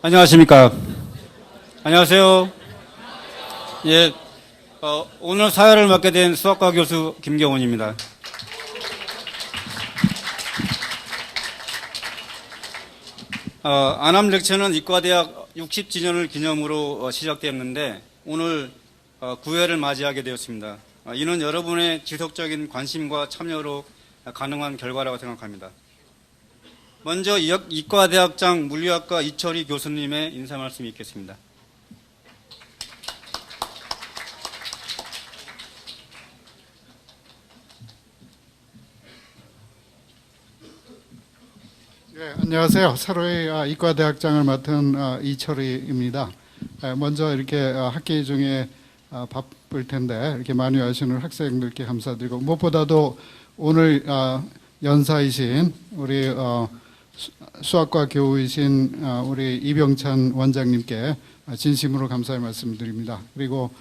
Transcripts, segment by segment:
안녕하십니까. 안녕하세요. 예, 오늘 사회를 맡게 된 수학과 교수 김경훈입니다. 안암 렉처는 이과대학 60주년을 기념으로 시작되었는데 오늘 9회를 맞이하게 되었습니다. 이는 여러분의 지속적인 관심과 참여로 가능한 결과라고 생각합니다. 먼저 이과대학장 물리학과 이철희 교수님의 인사 말씀이 있겠습니다. 네, 안녕하세요. 사로의 이과대학장을 맡은 이철희입니다. 먼저 이렇게 학기 중에 바쁠 텐데 이렇게 많이 와주시는 학생들께 감사드리고, 무엇보다도 오늘 연사이신 우리 수학과 교우이신 우리 이병찬 원장님께 진심으로 감사의 말씀드립니다. 그리고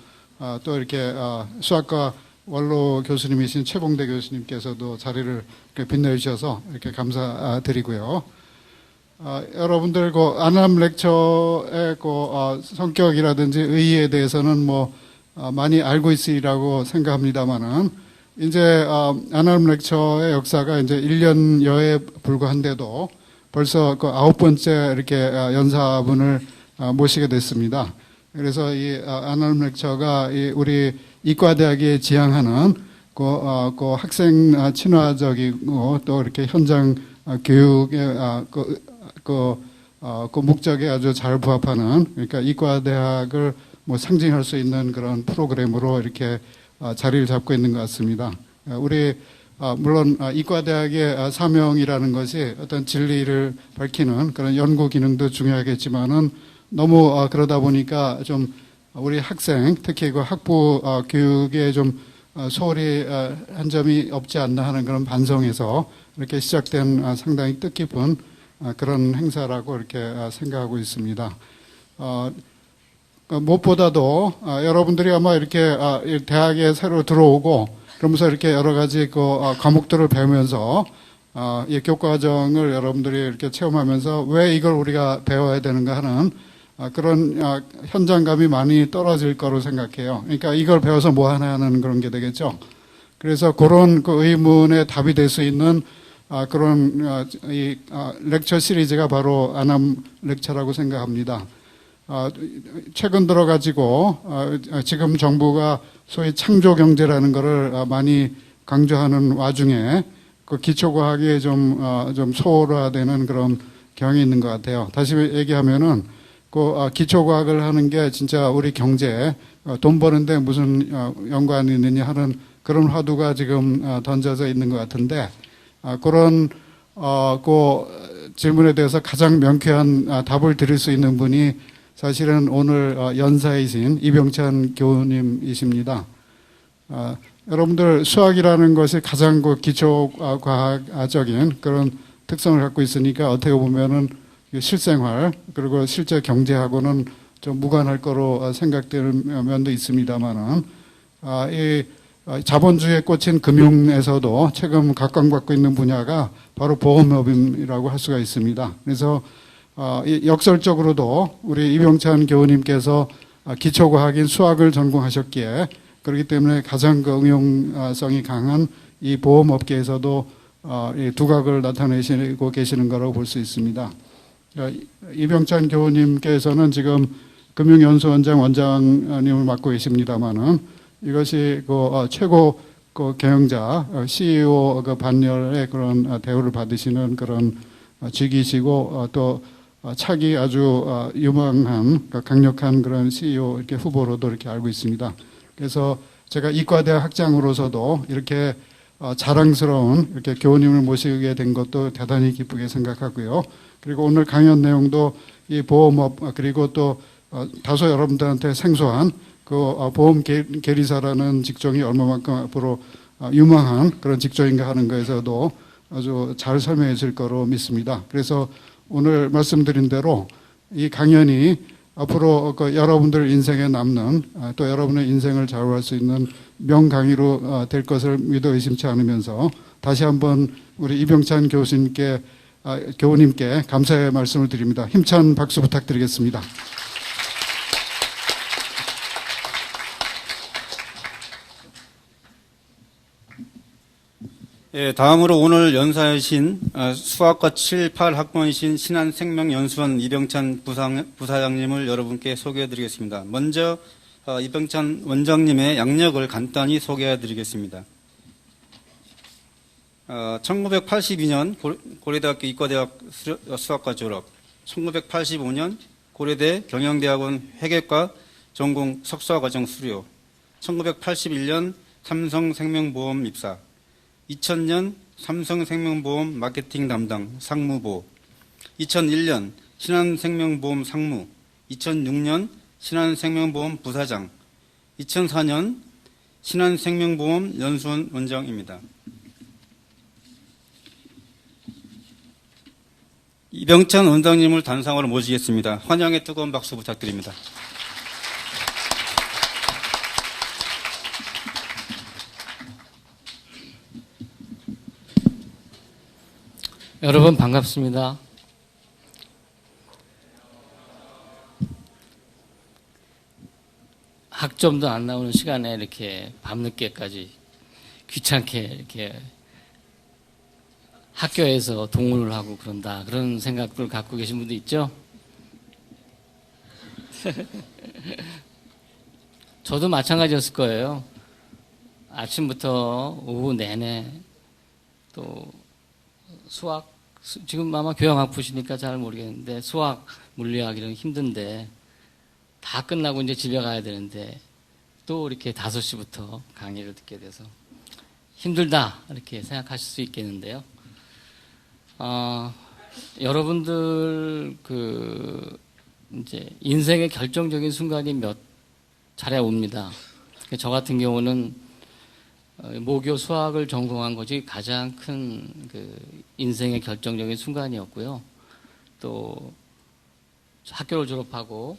또 이렇게 수학과 원로 교수님이신 최봉대 교수님께서도 자리를 빛내주셔서 이렇게 감사드리고요. 여러분들 안암 렉처의 성격이라든지 의의에 대해서는 많이 알고 있으리라고 생각합니다만은, 이제 안암 렉처의 역사가 이제 1년여에 불과한데도 벌써 9번째 이렇게 연사분을 모시게 됐습니다. 그래서 이 안암 렉처가 우리 이과대학이 지향하는 그 학생 친화적이고 또 이렇게 현장 교육의 그 목적에 아주 잘 부합하는, 그러니까 이과대학을 상징할 수 있는 그런 프로그램으로 이렇게 자리를 잡고 있는 것 같습니다. 우리 물론 이과대학의 사명이라는 것이 어떤 진리를 밝히는 그런 연구 기능도 중요하겠지만은, 너무 그러다 보니까 좀 우리 학생, 특히 그 학부 교육에 좀 소홀히 한 점이 없지 않나 하는 그런 반성에서 이렇게 시작된 상당히 뜻깊은 그런 행사라고 이렇게 생각하고 있습니다. 무엇보다도 여러분들이 아마 이렇게 대학에 새로 들어오고 그러면서 이렇게 여러 가지 과목들을 배우면서 이 교과정을 여러분들이 이렇게 체험하면서 왜 이걸 우리가 배워야 되는가 하는 그런 현장감이 많이 떨어질 거로 생각해요. 그러니까 이걸 배워서 뭐 하나 하는 그런 게 되겠죠. 그래서 그런 의문에 답이 될 수 있는 그런 이 렉처 시리즈가 바로 안암 렉처라고 생각합니다. 최근 들어가지고 지금 정부가 소위 창조 경제라는 것을 많이 강조하는 와중에 그 기초과학이 좀 소홀화되는 그런 경향이 있는 것 같아요. 다시 얘기하면은 기초과학을 하는 게 진짜 우리 경제, 돈 버는데 무슨 연관이 있느냐 하는 그런 화두가 지금 던져져 있는 것 같은데, 그런 그 질문에 대해서 가장 명쾌한 답을 드릴 수 있는 분이 사실은 오늘 연사이신 이병찬 교우님이십니다. 여러분들 수학이라는 것이 가장 기초과학적인 그런 특성을 갖고 있으니까 어떻게 보면은 실생활 그리고 실제 경제하고는 좀 무관할 거로 생각되는 면도 있습니다만은, 이 자본주의에 꽂힌 금융에서도 최근 각광받고 있는 분야가 바로 보험업이라고 할 수가 있습니다. 그래서 역설적으로도 우리 이병찬 교우님께서 기초과학인 수학을 전공하셨기에, 그렇기 때문에 가장 응용성이 강한 이 보험업계에서도 이 두각을 나타내시고 계시는 거라고 볼 수 있습니다. 이병찬 교우님께서는 지금 금융연수원장 원장님을 맡고 계십니다만은, 이것이 최고 경영자 CEO 반열의 그런 대우를 받으시는 그런 직위시고, 또 차기 아주 유망한 강력한 그런 CEO 이렇게 후보로도 이렇게 알고 있습니다. 그래서 제가 이과대학 학장으로서도 이렇게 자랑스러운 이렇게 교우님을 모시게 된 것도 대단히 기쁘게 생각하고요. 그리고 오늘 강연 내용도 이 보험업, 그리고 또 다소 여러분들한테 생소한 보험 계리사라는 직종이 얼마만큼 앞으로 유망한 그런 직종인가 하는 거에서도 아주 잘 설명해 줄 거로 믿습니다. 그래서 오늘 말씀드린 대로 이 강연이 앞으로 여러분들 인생에 남는, 또 여러분의 인생을 좌우할 수 있는 명강의로 될 것을 믿어 의심치 않으면서, 다시 한번 우리 이병찬 교수님께 교우님께 감사의 말씀을 드립니다. 힘찬 박수 부탁드리겠습니다. 예, 다음으로 오늘 연사이신 수학과 7, 8학번이신 신한생명연수원 이병찬 부사장님을 여러분께 소개해드리겠습니다. 먼저 이병찬 원장님의 양력을 간단히 소개해드리겠습니다. 1982년 고려대학교 이과대학 수학과 졸업, 1985년 고려대 경영대학원 회계과 전공 석사과정 수료, 1981년 삼성생명보험 입사, 2000년 삼성생명보험 마케팅 담당 상무보, 2001년 신한생명보험 상무, 2006년 신한생명보험 부사장, 2004년 신한생명보험 연수원 원장입니다. 이병찬 원장님을 단상으로 모시겠습니다. 환영의 뜨거운 박수 부탁드립니다. 여러분 반갑습니다. 학점도 안 나오는 시간에 이렇게 밤늦게까지 귀찮게 이렇게 학교에서 동원을 하고 그런다, 그런 생각들 갖고 계신 분도 있죠? 저도 마찬가지였을 거예요. 아침부터 오후 내내 또 수학, 지금 아마 교양학부시니까 잘 모르겠는데 수학, 물리학 이런 힘든데 다 끝나고 이제 집에 가야 되는데 또 이렇게 5시부터 강의를 듣게 돼서 힘들다 이렇게 생각하실 수 있겠는데요. 여러분들 이제 인생의 결정적인 순간이 몇 차례 옵니다. 저 같은 경우는 모교 수학을 전공한 것이 가장 큰 인생의 결정적인 순간이었고요. 또 학교를 졸업하고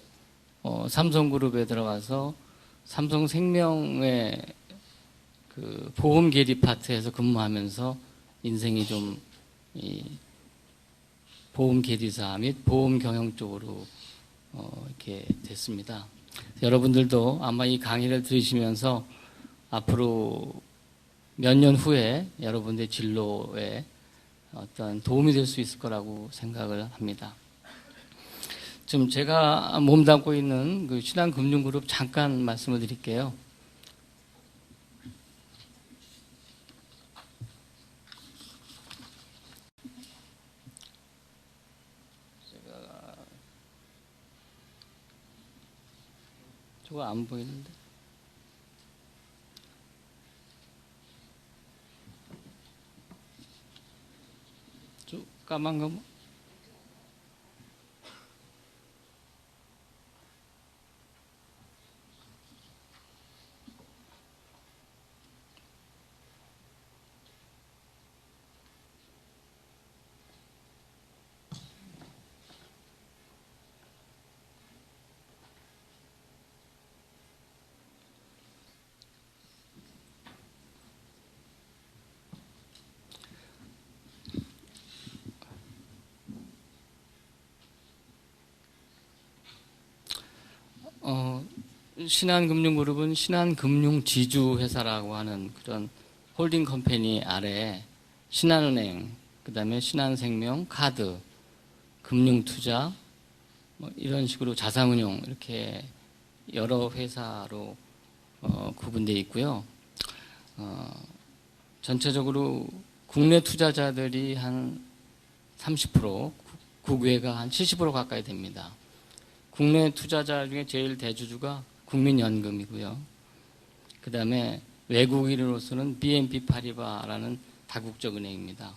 삼성그룹에 들어가서 삼성생명의 보험 계리 파트에서 근무하면서 인생이 좀 보험 계리사 및 보험 경영 쪽으로 이렇게 됐습니다. 여러분들도 아마 이 강의를 들으시면서 앞으로 몇 년 후에 여러분들의 진로에 어떤 도움이 될 수 있을 거라고 생각을 합니다. 지금 제가 몸담고 있는 신한금융그룹 잠깐 말씀을 드릴게요. 저거 안 보이는데. 저 까만 거 뭐? 신한금융그룹은 신한금융지주회사라고 하는 그런 홀딩 컴퍼니 아래 신한은행, 그 다음에 신한생명, 카드, 금융투자, 이런 식으로 자산운용 이렇게 여러 회사로 구분되어 있고요. 전체적으로 국내 투자자들이 한 30%, 국외가 한 70% 가까이 됩니다. 국내 투자자 중에 제일 대주주가 국민연금이고요. 그 다음에 외국인으로서는 BNP 파리바라는 다국적 은행입니다.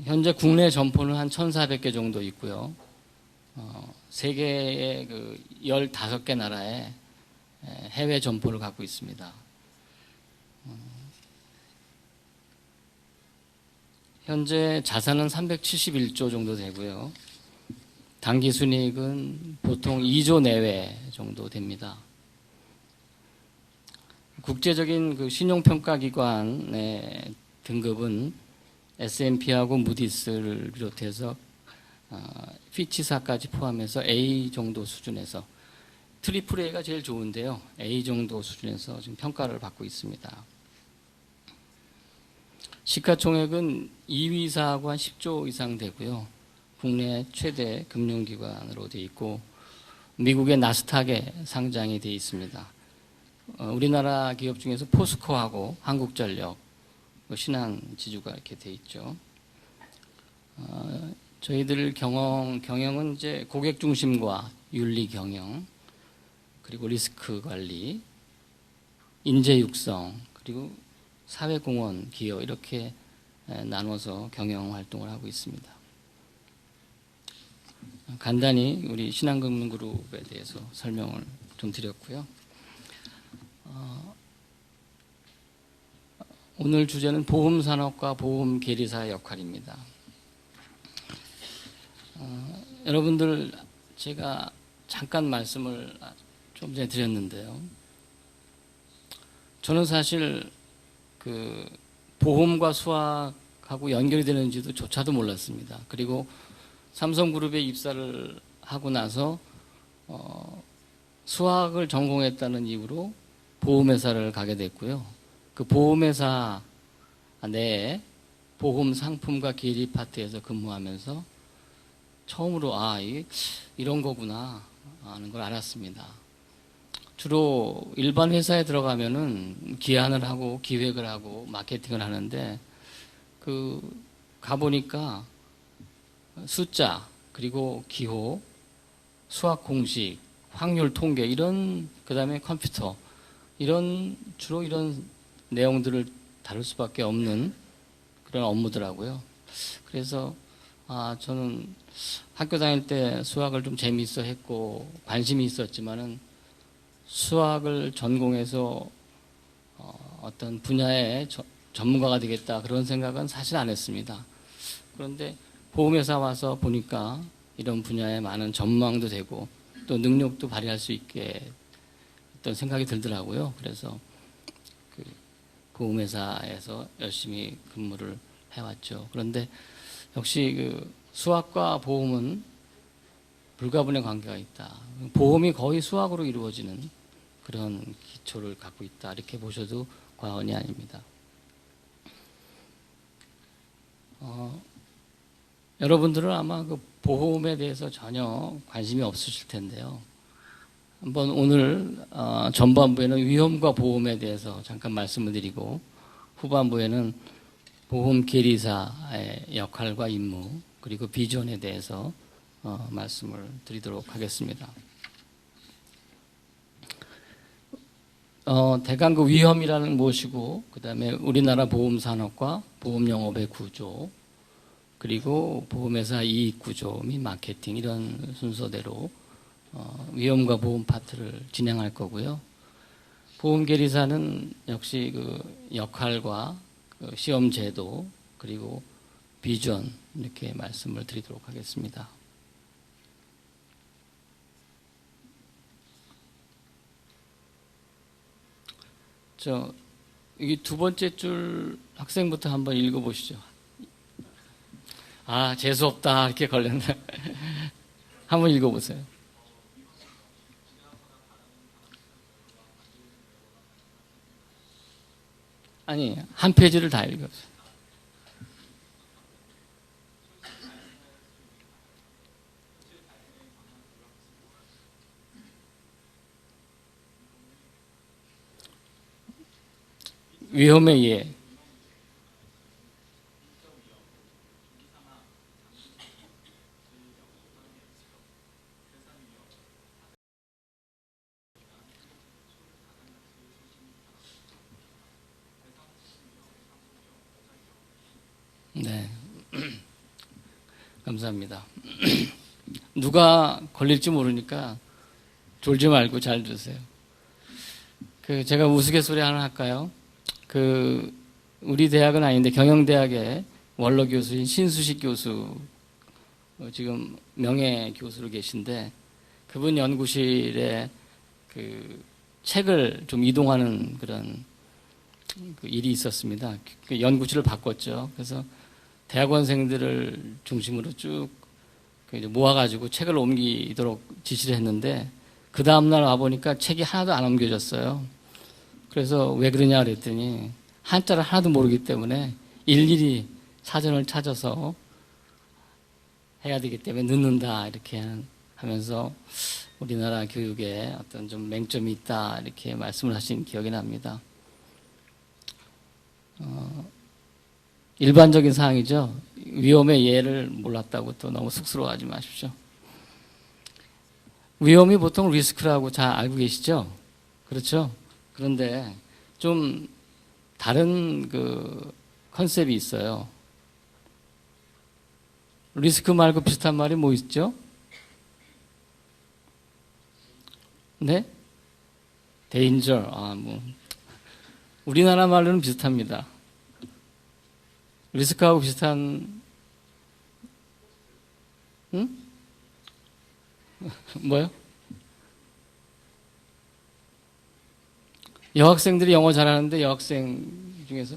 현재 국내 점포는 한 1,400개 정도 있고요. 세계의 15개 나라에 해외 점포를 갖고 있습니다. 현재 자산은 371조 정도 되고요. 당기순이익은 보통 2조 내외 정도 됩니다. 국제적인 신용평가기관의 등급은 S&P하고 무디스를 비롯해서 피치사까지 포함해서 A 정도 수준에서 트리플 A가 제일 좋은데요. A 정도 수준에서 지금 평가를 받고 있습니다. 시가총액은 2위사하고 한 10조 이상 되고요. 국내 최대 금융기관으로 되어 있고 미국의 나스닥에 상장이 되어 있습니다. 우리나라 기업 중에서 포스코하고 한국전력, 신한지주가 이렇게 되어 있죠. 저희들 경영은 이제 고객 중심과 윤리 경영, 그리고 리스크 관리, 인재 육성, 그리고 사회공헌 기여 이렇게 나눠서 경영 활동을 하고 있습니다. 간단히 우리 신한금융그룹에 대해서 설명을 좀 드렸고요. 오늘 주제는 보험산업과 보험계리사의 역할입니다. 여러분들 제가 잠깐 말씀을 좀 전에 드렸는데요. 저는 사실 그 보험과 수학하고 연결이 되는지도 조차도 몰랐습니다. 그리고 삼성그룹에 입사를 하고 나서 수학을 전공했다는 이유로 보험회사를 가게 됐고요. 그 보험회사 내에 보험 상품과 계리 파트에서 근무하면서 처음으로 이런 거구나 하는 걸 알았습니다. 주로 일반 회사에 들어가면은 기한을 하고 기획을 하고 마케팅을 하는데 가보니까 숫자 그리고 기호, 수학 공식, 확률 통계 그다음에 컴퓨터 주로 이런 내용들을 다룰 수밖에 없는 그런 업무더라고요. 그래서 저는 학교 다닐 때 수학을 좀 재미있어 했고 관심이 있었지만은 수학을 전공해서 어떤 분야의 전문가가 되겠다 그런 생각은 사실 안 했습니다. 그런데 보험회사 와서 보니까 이런 분야에 많은 전망도 되고 또 능력도 발휘할 수 있게 어떤 생각이 들더라고요. 그래서 그 보험회사에서 열심히 근무를 해왔죠. 그런데 역시 그 수학과 보험은 불가분의 관계가 있다. 보험이 거의 수학으로 이루어지는 그런 기초를 갖고 있다. 이렇게 보셔도 과언이 아닙니다. 여러분들은 아마 그 보험에 대해서 전혀 관심이 없으실 텐데요. 한번 오늘 전반부에는 위험과 보험에 대해서 잠깐 말씀을 드리고 후반부에는 보험 계리사의 역할과 임무 그리고 비전에 대해서 말씀을 드리도록 하겠습니다. 대강 그 위험이라는 무엇이고 그 다음에 우리나라 보험산업과 보험영업의 구조 그리고 보험회사 이익구조 및 마케팅 이런 순서대로 위험과 보험 파트를 진행할 거고요. 보험계리사는 역시 그 역할과 그 시험 제도 그리고 비전 이렇게 말씀을 드리도록 하겠습니다. 여기 두 번째 줄 학생부터 한번 읽어보시죠. 재수없다 이렇게 걸렸네. 한번 읽어보세요. 아니, 한 페이지를 다 읽어보세요. 위험에 의해 네. 감사합니다. 누가 걸릴지 모르니까 졸지 말고 잘 들으세요. 제가 우스갯소리 하나 할까요? 우리 대학은 아닌데 경영대학의 원로 교수인 신수식 교수, 지금 명예 교수로 계신데 그분 연구실에 책을 좀 이동하는 그런 그 일이 있었습니다. 그 연구실을 바꿨죠. 그래서 대학원생들을 중심으로 쭉 이제 모아가지고 책을 옮기도록 지시를 했는데 그 다음날 와보니까 책이 하나도 안 옮겨졌어요. 그래서 왜 그러냐 그랬더니 한자를 하나도 모르기 때문에 일일이 사전을 찾아서 해야 되기 때문에 늦는다 이렇게 하면서 우리나라 교육에 어떤 좀 맹점이 있다 이렇게 말씀을 하신 기억이 납니다. 일반적인 사항이죠. 위험의 예를 몰랐다고 또 너무 쑥스러워하지 마십시오. 위험이 보통 리스크라고 잘 알고 계시죠? 그렇죠? 그런데 좀 다른 그 컨셉이 있어요. 리스크 말고 비슷한 말이 뭐 있죠? 네? danger. 우리나라 말로는 비슷합니다. 리스크하고 비슷한, 뭐요? 여학생들이 영어 잘하는데 여학생 중에서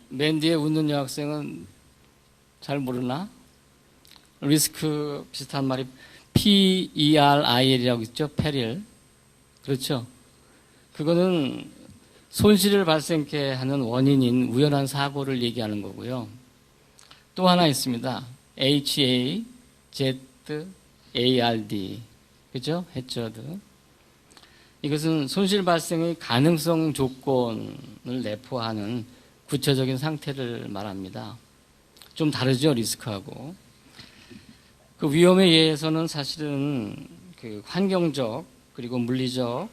맨 뒤에 웃는 여학생은 잘 모르나? 리스크 비슷한 말이 PERIL이라고 있죠? 페릴. 그렇죠? 그거는 손실을 발생케 하는 원인인 우연한 사고를 얘기하는 거고요. 또 하나 있습니다. HAZARD. 그죠? 해저드. 이것은 손실 발생의 가능성 조건을 내포하는 구체적인 상태를 말합니다. 좀 다르죠, 리스크하고. 그 위험에 의해서는 사실은 그 환경적, 그리고 물리적,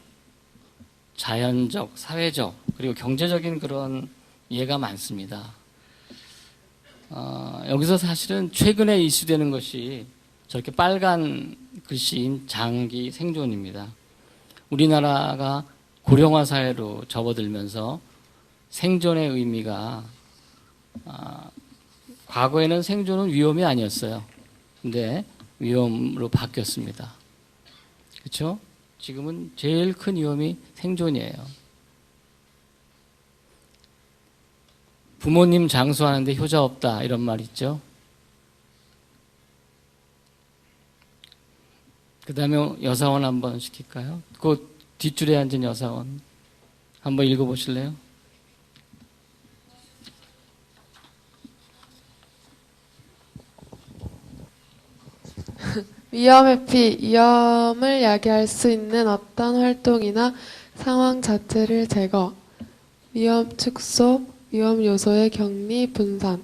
자연적, 사회적, 그리고 경제적인 그런 예가 많습니다. 여기서 사실은 최근에 이슈되는 것이 저렇게 빨간 글씨인 장기 생존입니다. 우리나라가 고령화 사회로 접어들면서 생존의 의미가 과거에는 생존은 위험이 아니었어요. 근데 위험으로 바뀌었습니다. 그렇죠? 지금은 제일 큰 위험이 생존이에요. 부모님 장수하는데 효자 없다 이런 말 있죠. 그 다음에 여사원 한번 시킬까요? 그 뒷줄에 앉은 여사원 한번 읽어보실래요? 위험을 야기할 수 있는 어떤 활동이나 상황 자체를 제거, 위험 축소, 위험 요소의 격리, 분산,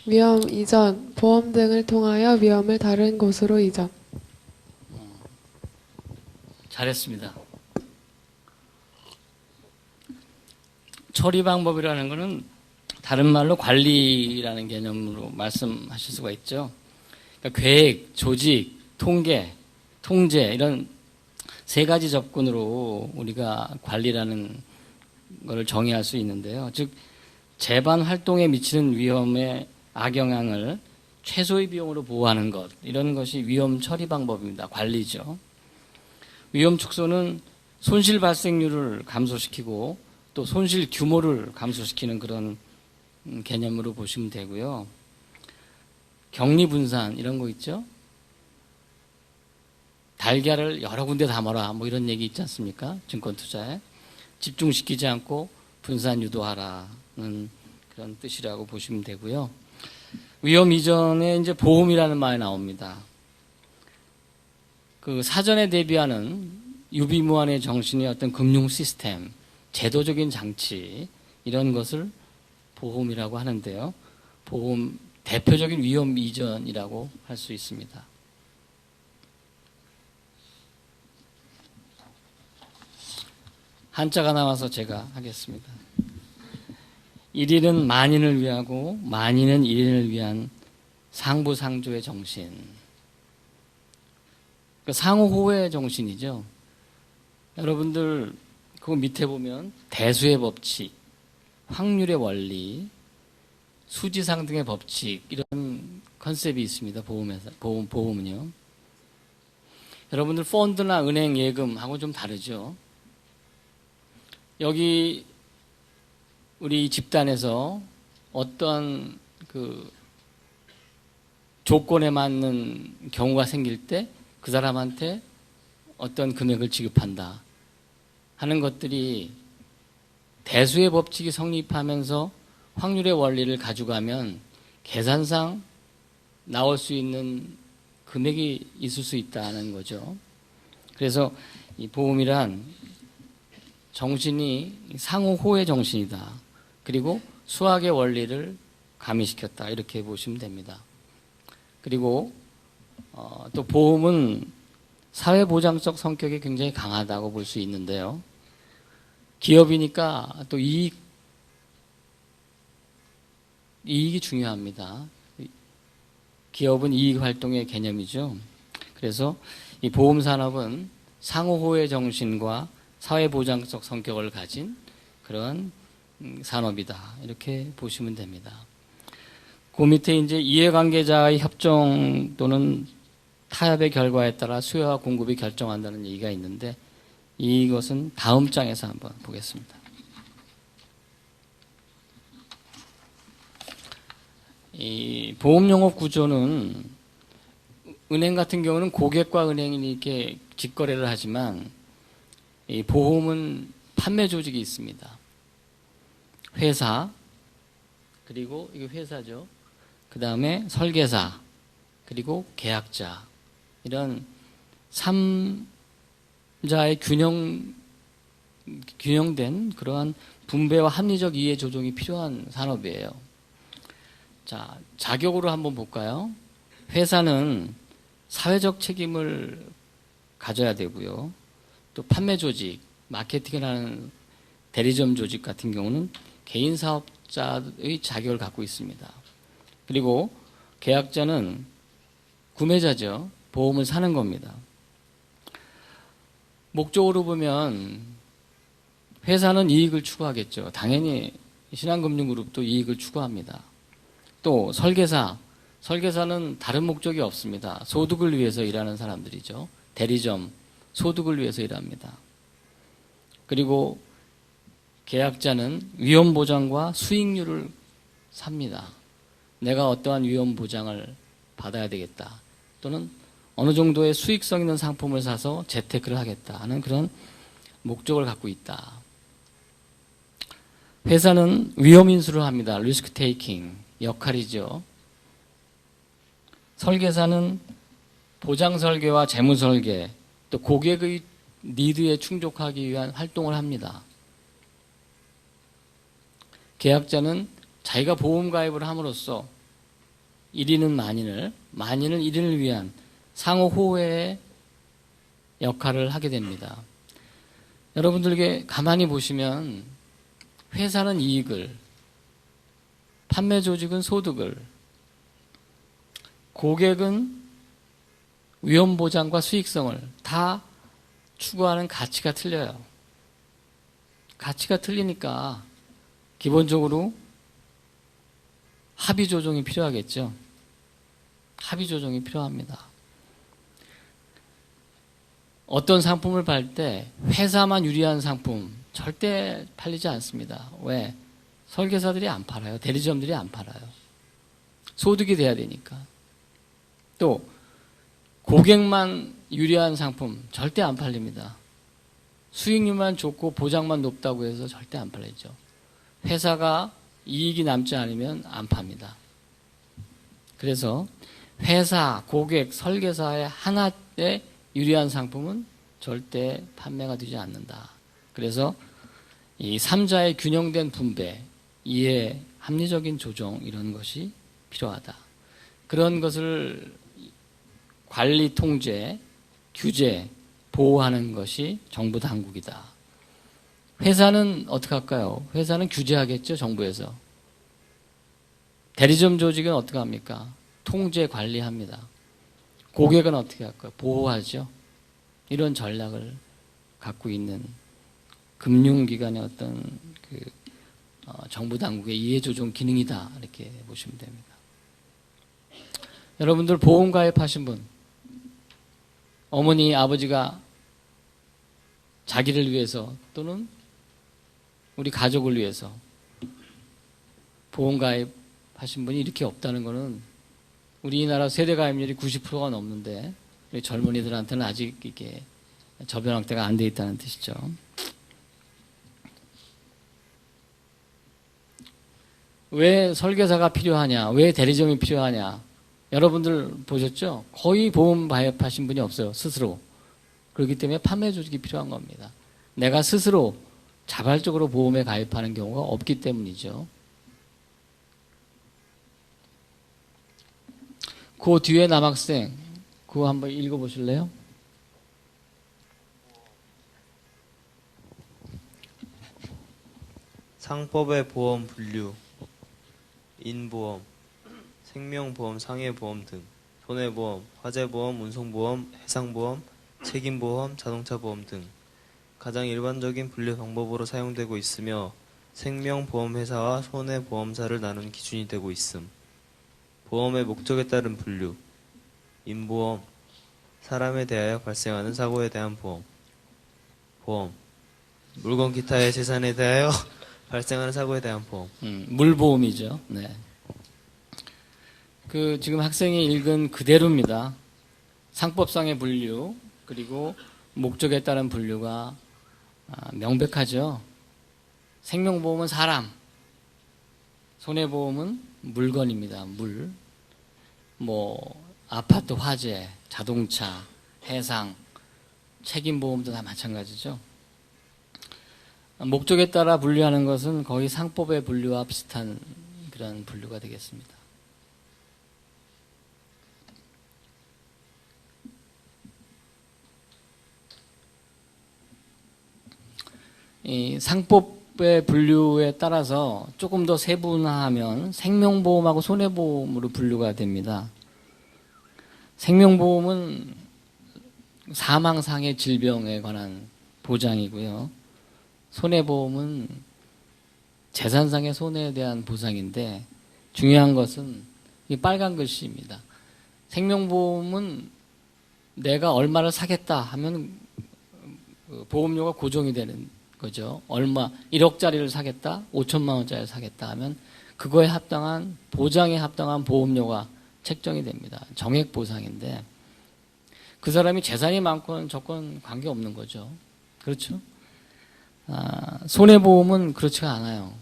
위험 이전, 보험 등을 통하여 위험을 다른 곳으로 이전. 잘했습니다. 처리 방법이라는 것은 다른 말로 관리라는 개념으로 말씀하실 수가 있죠. 그러니까 계획, 조직, 통계, 통제 이런 세 가지 접근으로 우리가 관리라는 것을 정의할 수 있는데요. 즉 재반 활동에 미치는 위험의 악영향을 최소의 비용으로 보호하는 것 이런 것이 위험 처리 방법입니다. 관리죠. 위험 축소는 손실 발생률을 감소시키고 또 손실 규모를 감소시키는 그런 개념으로 보시면 되고요. 격리 분산 이런 거 있죠. 달걀을 여러 군데 담아라 뭐 이런 얘기 있지 않습니까? 증권 투자에 집중시키지 않고 분산 유도하라는 그런 뜻이라고 보시면 되고요. 위험 이전에 이제 보험이라는 말이 나옵니다. 그 사전에 대비하는 유비무환의 정신의 어떤 금융 시스템, 제도적인 장치 이런 것을 보험이라고 하는데요. 보험 대표적인 위험 이전이라고 할 수 있습니다. 한자가 나와서 제가 하겠습니다. 일인은 만인을 위하고 만인은 일인을 위한 상부상조의 정신. 그러니까 상호호의 정신이죠. 여러분들 그 밑에 보면 대수의 법칙, 확률의 원리, 수지상 등의 법칙 이런 컨셉이 있습니다. 보험은요. 여러분들 펀드나 은행 예금하고 좀 다르죠. 여기 우리 집단에서 어떤 그 조건에 맞는 경우가 생길 때 그 사람한테 어떤 금액을 지급한다 하는 것들이 대수의 법칙이 성립하면서 확률의 원리를 가져가면 계산상 나올 수 있는 금액이 있을 수 있다는 거죠. 그래서 이 보험이란 정신이 상호 호의 정신이다. 그리고 수학의 원리를 가미시켰다. 이렇게 보시면 됩니다. 그리고 또 보험은 사회보장적 성격이 굉장히 강하다고 볼 수 있는데요. 기업이니까 또 이익이 중요합니다. 기업은 이익 활동의 개념이죠. 그래서 이 보험 산업은 상호호의 정신과 사회보장적 성격을 가진 그런 산업이다. 이렇게 보시면 됩니다. 그 밑에 이제 이해관계자의 협정 또는 타협의 결과에 따라 수요와 공급이 결정한다는 얘기가 있는데 이것은 다음 장에서 한번 보겠습니다. 이 보험용업 구조는 은행 같은 경우는 고객과 은행이 이렇게 직거래를 하지만 이 보험은 판매 조직이 있습니다. 회사, 그리고 이게 회사죠. 그 다음에 설계사, 그리고 계약자, 이런 3자의 균형된 그러한 분배와 합리적 이해 조정이 필요한 산업이에요. 자, 자격으로 한번 볼까요? 회사는 사회적 책임을 가져야 되고요. 또 판매 조직, 마케팅을 하는 대리점 조직 같은 경우는 개인 사업자의 자격을 갖고 있습니다. 그리고 계약자는 구매자죠. 보험을 사는 겁니다. 목적으로 보면 회사는 이익을 추구하겠죠. 당연히 신한금융그룹도 이익을 추구합니다. 또 설계사는 다른 목적이 없습니다. 소득을 위해서 일하는 사람들이죠. 대리점, 소득을 위해서 일합니다. 그리고 계약자는 위험 보장과 수익률을 삽니다. 내가 어떠한 위험 보장을 받아야 되겠다. 또는 어느 정도의 수익성 있는 상품을 사서 재테크를 하겠다 하는 그런 목적을 갖고 있다. 회사는 위험 인수를 합니다. 리스크 테이킹 역할이죠. 설계사는 보장 설계와 재무 설계, 또 고객의 니드에 충족하기 위한 활동을 합니다. 계약자는 자기가 보험 가입을 함으로써 1인은 만인을, 만인은 1인을 위한 상호 호혜의 역할을 하게 됩니다. 여러분들에게 가만히 보시면 회사는 이익을, 판매 조직은 소득을, 고객은 위험 보장과 수익성을 다 추구하는 가치가 틀려요. 가치가 틀리니까 기본적으로 합의 조정이 필요하겠죠. 합의 조정이 필요합니다. 어떤 상품을 팔 때 회사만 유리한 상품 절대 팔리지 않습니다. 왜? 설계사들이 안 팔아요. 대리점들이 안 팔아요. 소득이 돼야 되니까. 또 고객만 유리한 상품 절대 안 팔립니다. 수익률만 좋고 보장만 높다고 해서 절대 안 팔리죠. 회사가 이익이 남지 않으면 안 팝니다. 그래서 회사, 고객, 설계사의 하나의 유리한 상품은 절대 판매가 되지 않는다. 그래서 이 3자의 균형된 분배, 이해, 합리적인 조정 이런 것이 필요하다. 그런 것을 관리, 통제, 규제, 보호하는 것이 정부 당국이다. 회사는 어떻게 할까요? 회사는 규제하겠죠, 정부에서. 대리점 조직은 어떻게 합니까? 통제, 관리합니다. 고객은 어떻게 할까요? 보호하죠. 이런 전략을 갖고 있는 금융기관의 어떤 정부 당국의 이해조정 기능이다. 이렇게 보시면 됩니다. 여러분들 보험 가입하신 분, 어머니, 아버지가 자기를 위해서 또는 우리 가족을 위해서 보험 가입하신 분이 이렇게 없다는 것은 우리나라 세대 가입률이 90%가 넘는데 우리 젊은이들한테는 아직 이게 저변 확대가 안 돼 있다는 뜻이죠. 왜 설계사가 필요하냐? 왜 대리점이 필요하냐? 여러분들 보셨죠? 거의 보험 가입하신 분이 없어요. 스스로. 그렇기 때문에 판매 조직이 필요한 겁니다. 내가 스스로 자발적으로 보험에 가입하는 경우가 없기 때문이죠. 그 뒤에 남학생 그거 한번 읽어보실래요? 상법의 보험 분류, 인보험, 생명보험, 상해보험 등, 손해보험, 화재보험, 운송보험, 해상보험, 책임보험, 자동차보험 등 가장 일반적인 분류 방법으로 사용되고 있으며 생명보험회사와 손해보험사를 나누는 기준이 되고 있음. 보험의 목적에 따른 분류, 인보험, 사람에 대하여 발생하는 사고에 대한 보험, 보험, 물건 기타의 재산에 대하여 발생하는 사고에 대한 보험. 물보험이죠. 네. 지금 학생이 읽은 그대로입니다. 상법상의 분류, 그리고 목적에 따른 분류가 명백하죠. 생명보험은 사람, 손해보험은 물건입니다. 아파트 화재, 자동차, 해상, 책임보험도 다 마찬가지죠. 목적에 따라 분류하는 것은 거의 상법의 분류와 비슷한 그런 분류가 되겠습니다. 이 상법의 분류에 따라서 조금 더 세분화하면 생명보험하고 손해보험으로 분류가 됩니다. 생명보험은 사망상해 질병에 관한 보장이고요. 손해보험은 재산상의 손해에 대한 보상인데 중요한 것은 이 빨간 글씨입니다. 생명보험은 내가 얼마를 사겠다 하면 보험료가 고정이 되는 거죠. 1억짜리를 사겠다, 5천만 원짜리를 사겠다 하면 그거에 합당한 보장에 합당한 보험료가 책정이 됩니다. 정액 보상인데 그 사람이 재산이 많고는 적건 관계없는 거죠. 그렇죠? 손해보험은 그렇지가 않아요.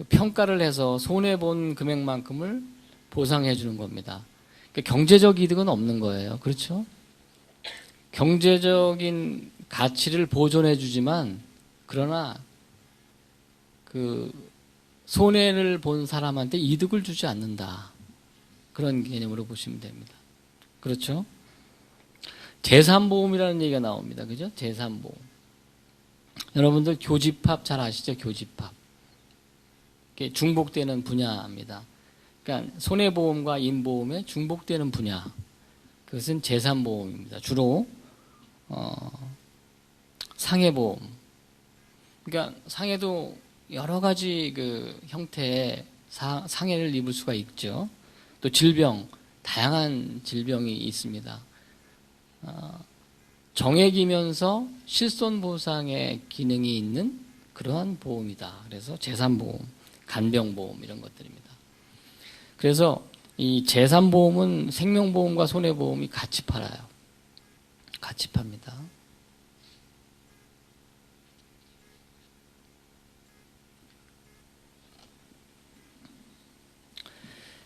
평가를 해서 손해본 금액만큼을 보상해 주는 겁니다. 경제적 이득은 없는 거예요. 그렇죠? 경제적인 가치를 보존해 주지만 그러나 손해를 본 사람한테 이득을 주지 않는다. 그런 개념으로 보시면 됩니다. 그렇죠? 재산보험이라는 얘기가 나옵니다. 그죠? 재산보험. 여러분들 교집합 잘 아시죠? 교집합. 중복되는 분야입니다. 그러니까 손해보험과 인보험의 중복되는 분야. 그것은 재산보험입니다. 주로 상해보험. 그러니까 상해도 여러 가지 형태의 상해를 입을 수가 있죠. 또 질병, 다양한 질병이 있습니다. 정액이면서 실손보상의 기능이 있는 그러한 보험이다. 그래서 재산보험, 간병보험 이런 것들입니다. 그래서 이 재산보험은 생명보험과 손해보험이 같이 팔아요. 같이 팝니다.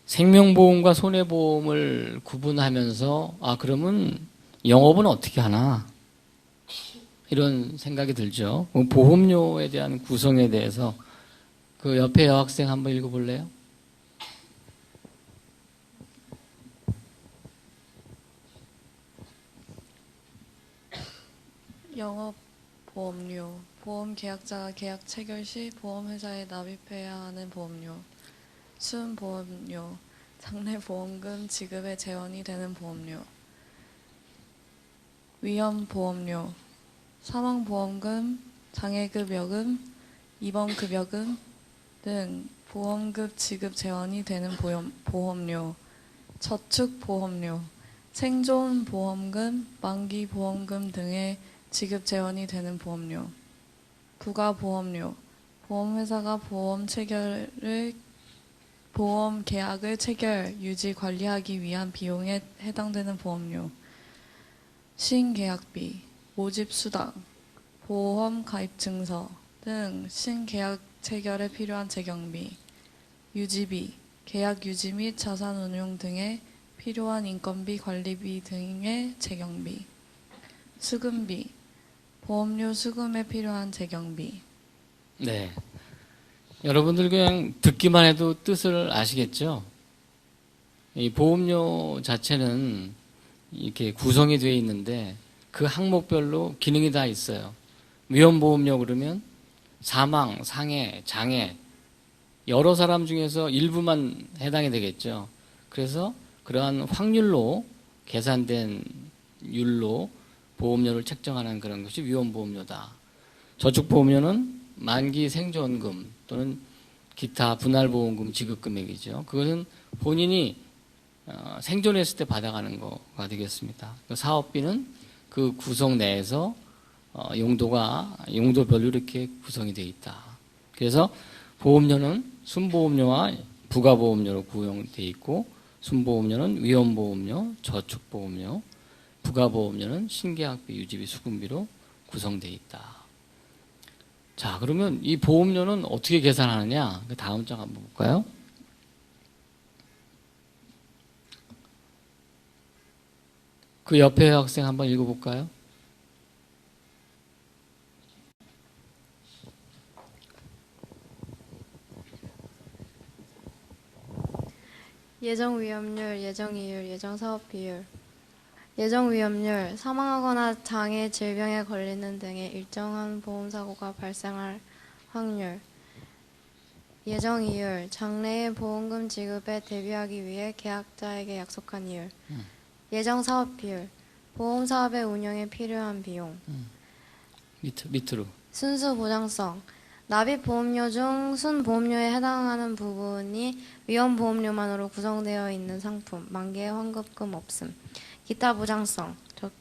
생명보험과 손해보험을 구분하면서 그러면 영업은 어떻게 하나? 이런 생각이 들죠. 보험료에 대한 구성에 대해서 옆에 여학생 한번 읽어볼래요? 영업보험료, 보험계약자가 계약 체결 시 보험회사에 납입해야 하는 보험료, 순보험료, 장래보험금 지급에 재원이 되는 보험료, 위험보험료, 사망보험금, 장애급여금, 입원급여금 등 보험급 지급 재원이 되는 보험료, 저축보험료, 생존보험금, 만기보험금 등의 지급 재원이 되는 보험료. 부가보험료. 보험회사가 보험 계약을 체결, 유지, 관리하기 위한 비용에 해당되는 보험료. 신계약비, 모집수당, 보험 가입 증서 등 신계약 체결에 필요한 재경비. 유지비, 계약 유지 및 자산 운용 등에 필요한 인건비, 관리비 등의 재경비. 수금비, 보험료 수금에 필요한 재경비. 네. 여러분들 그냥 듣기만 해도 뜻을 아시겠죠? 이 보험료 자체는 이렇게 구성이 되어 있는데 그 항목별로 기능이 다 있어요. 위험보험료 그러면 사망, 상해, 장애 여러 사람 중에서 일부만 해당이 되겠죠. 그래서 그러한 확률로 계산된 율로 보험료를 책정하는 그런 것이 위험보험료다. 저축보험료는 만기 생존금 또는 기타 분할보험금 지급금액이죠. 그것은 본인이 생존했을 때 받아가는 거가 되겠습니다. 사업비는 그 구성 내에서 용도별로 이렇게 구성이 되어 있다. 그래서 보험료는 순보험료와 부가보험료로 구성되어 있고 순보험료는 위험보험료, 저축보험료, 부가보험료는 신계약비, 유지비, 수금비로 구성되어 있다. 자, 그러면 이 보험료는 어떻게 계산하느냐? 그 다음 장 한번 볼까요? 그 옆에 학생 한번 읽어볼까요? 예정위험률, 예정이율, 예정사업비율. 예정위험률, 사망하거나 장애, 질병에 걸리는 등의 일정한 보험사고가 발생할 확률. 예정이율, 장래의 보험금 지급에 대비하기 위해 계약자에게 약속한 이율. 예정사업비율, 보험사업의 운영에 필요한 비용. 밑으로. 순수보장성, 납입보험료 중 순보험료에 해당하는 부분이 위험보험료만으로 구성되어 있는 상품, 만기의 환급금 없음. 기타 보장성,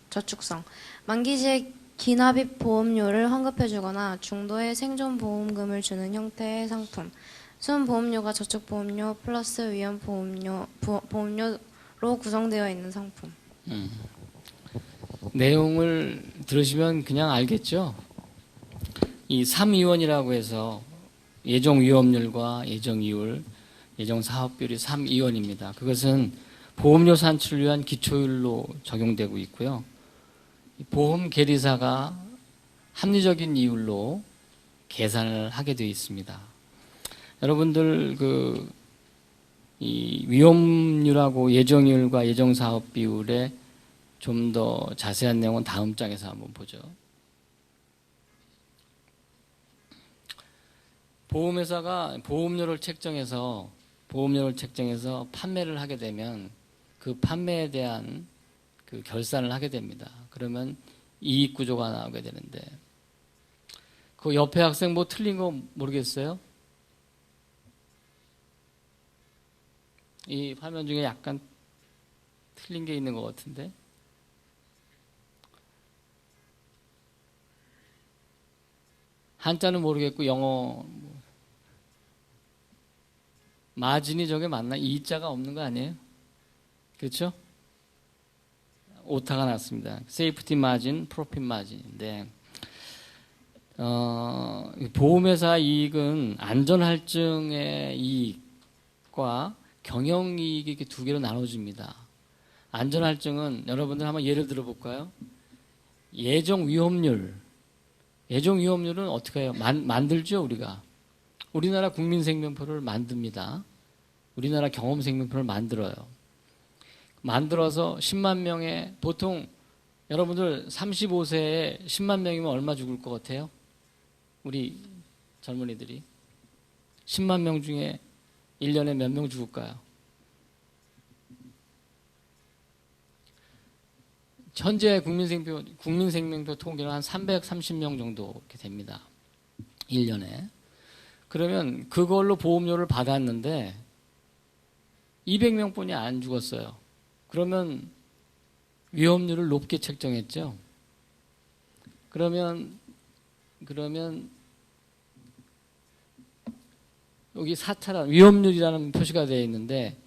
저축성, 만기 시에 기납입 보험료를 환급해주거나 중도의 생존보험금을 주는 형태의 상품, 순보험료가 저축보험료 플러스 보험료로 구성되어 있는 상품. 내용을 들으시면 그냥 알겠죠? 이 3위원이라고 해서 예정위험률과 예정이율, 예정사업비율이 3위원입니다. 그것은 보험료 산출을 위한 기초율로 적용되고 있고요. 보험 계리사가 합리적인 이율로 계산을 하게 되어 있습니다. 여러분들 이 위험률하고 예정이율과 예정사업비율에 좀 더 자세한 내용은 다음 장에서 한번 보죠. 보험회사가 보험료를 책정해서 판매를 하게 되면 그 판매에 대한 그 결산을 하게 됩니다. 그러면 이익 구조가 나오게 되는데 그 옆에 학생 뭐 틀린 거 모르겠어요? 이 화면 중에 약간 틀린 게 있는 것 같은데 한자는 모르겠고 영어 마진이 저게 맞나? 이자가 없는 거 아니에요? 그렇죠? 오타가 났습니다. 세이프티 마진, 프로핏 마진인데 보험회사 이익은 안전할증의 이익과 경영이익 이렇게 두 개로 나눠집니다. 안전할증은 여러분들 한번 예를 들어볼까요? 예정위험률은 어떻게 해요? 만들죠 우리가. 우리나라 국민생명표를 만듭니다. 우리나라 경험생명표를 만들어요. 만들어서 10만 명의 보통 여러분들 35세에 10만 명이면 얼마 죽을 것 같아요? 우리 젊은이들이 10만 명 중에 1년에 몇 명 죽을까요? 현재 국민생명표 통계는 한 330명 정도 이렇게 됩니다. 1년에. 그러면 그걸로 보험료를 받았는데 200명뿐이 안 죽었어요. 그러면 위험률을 높게 책정했죠. 그러면 여기 4차란 위험률이라는 표시가 되어 있는데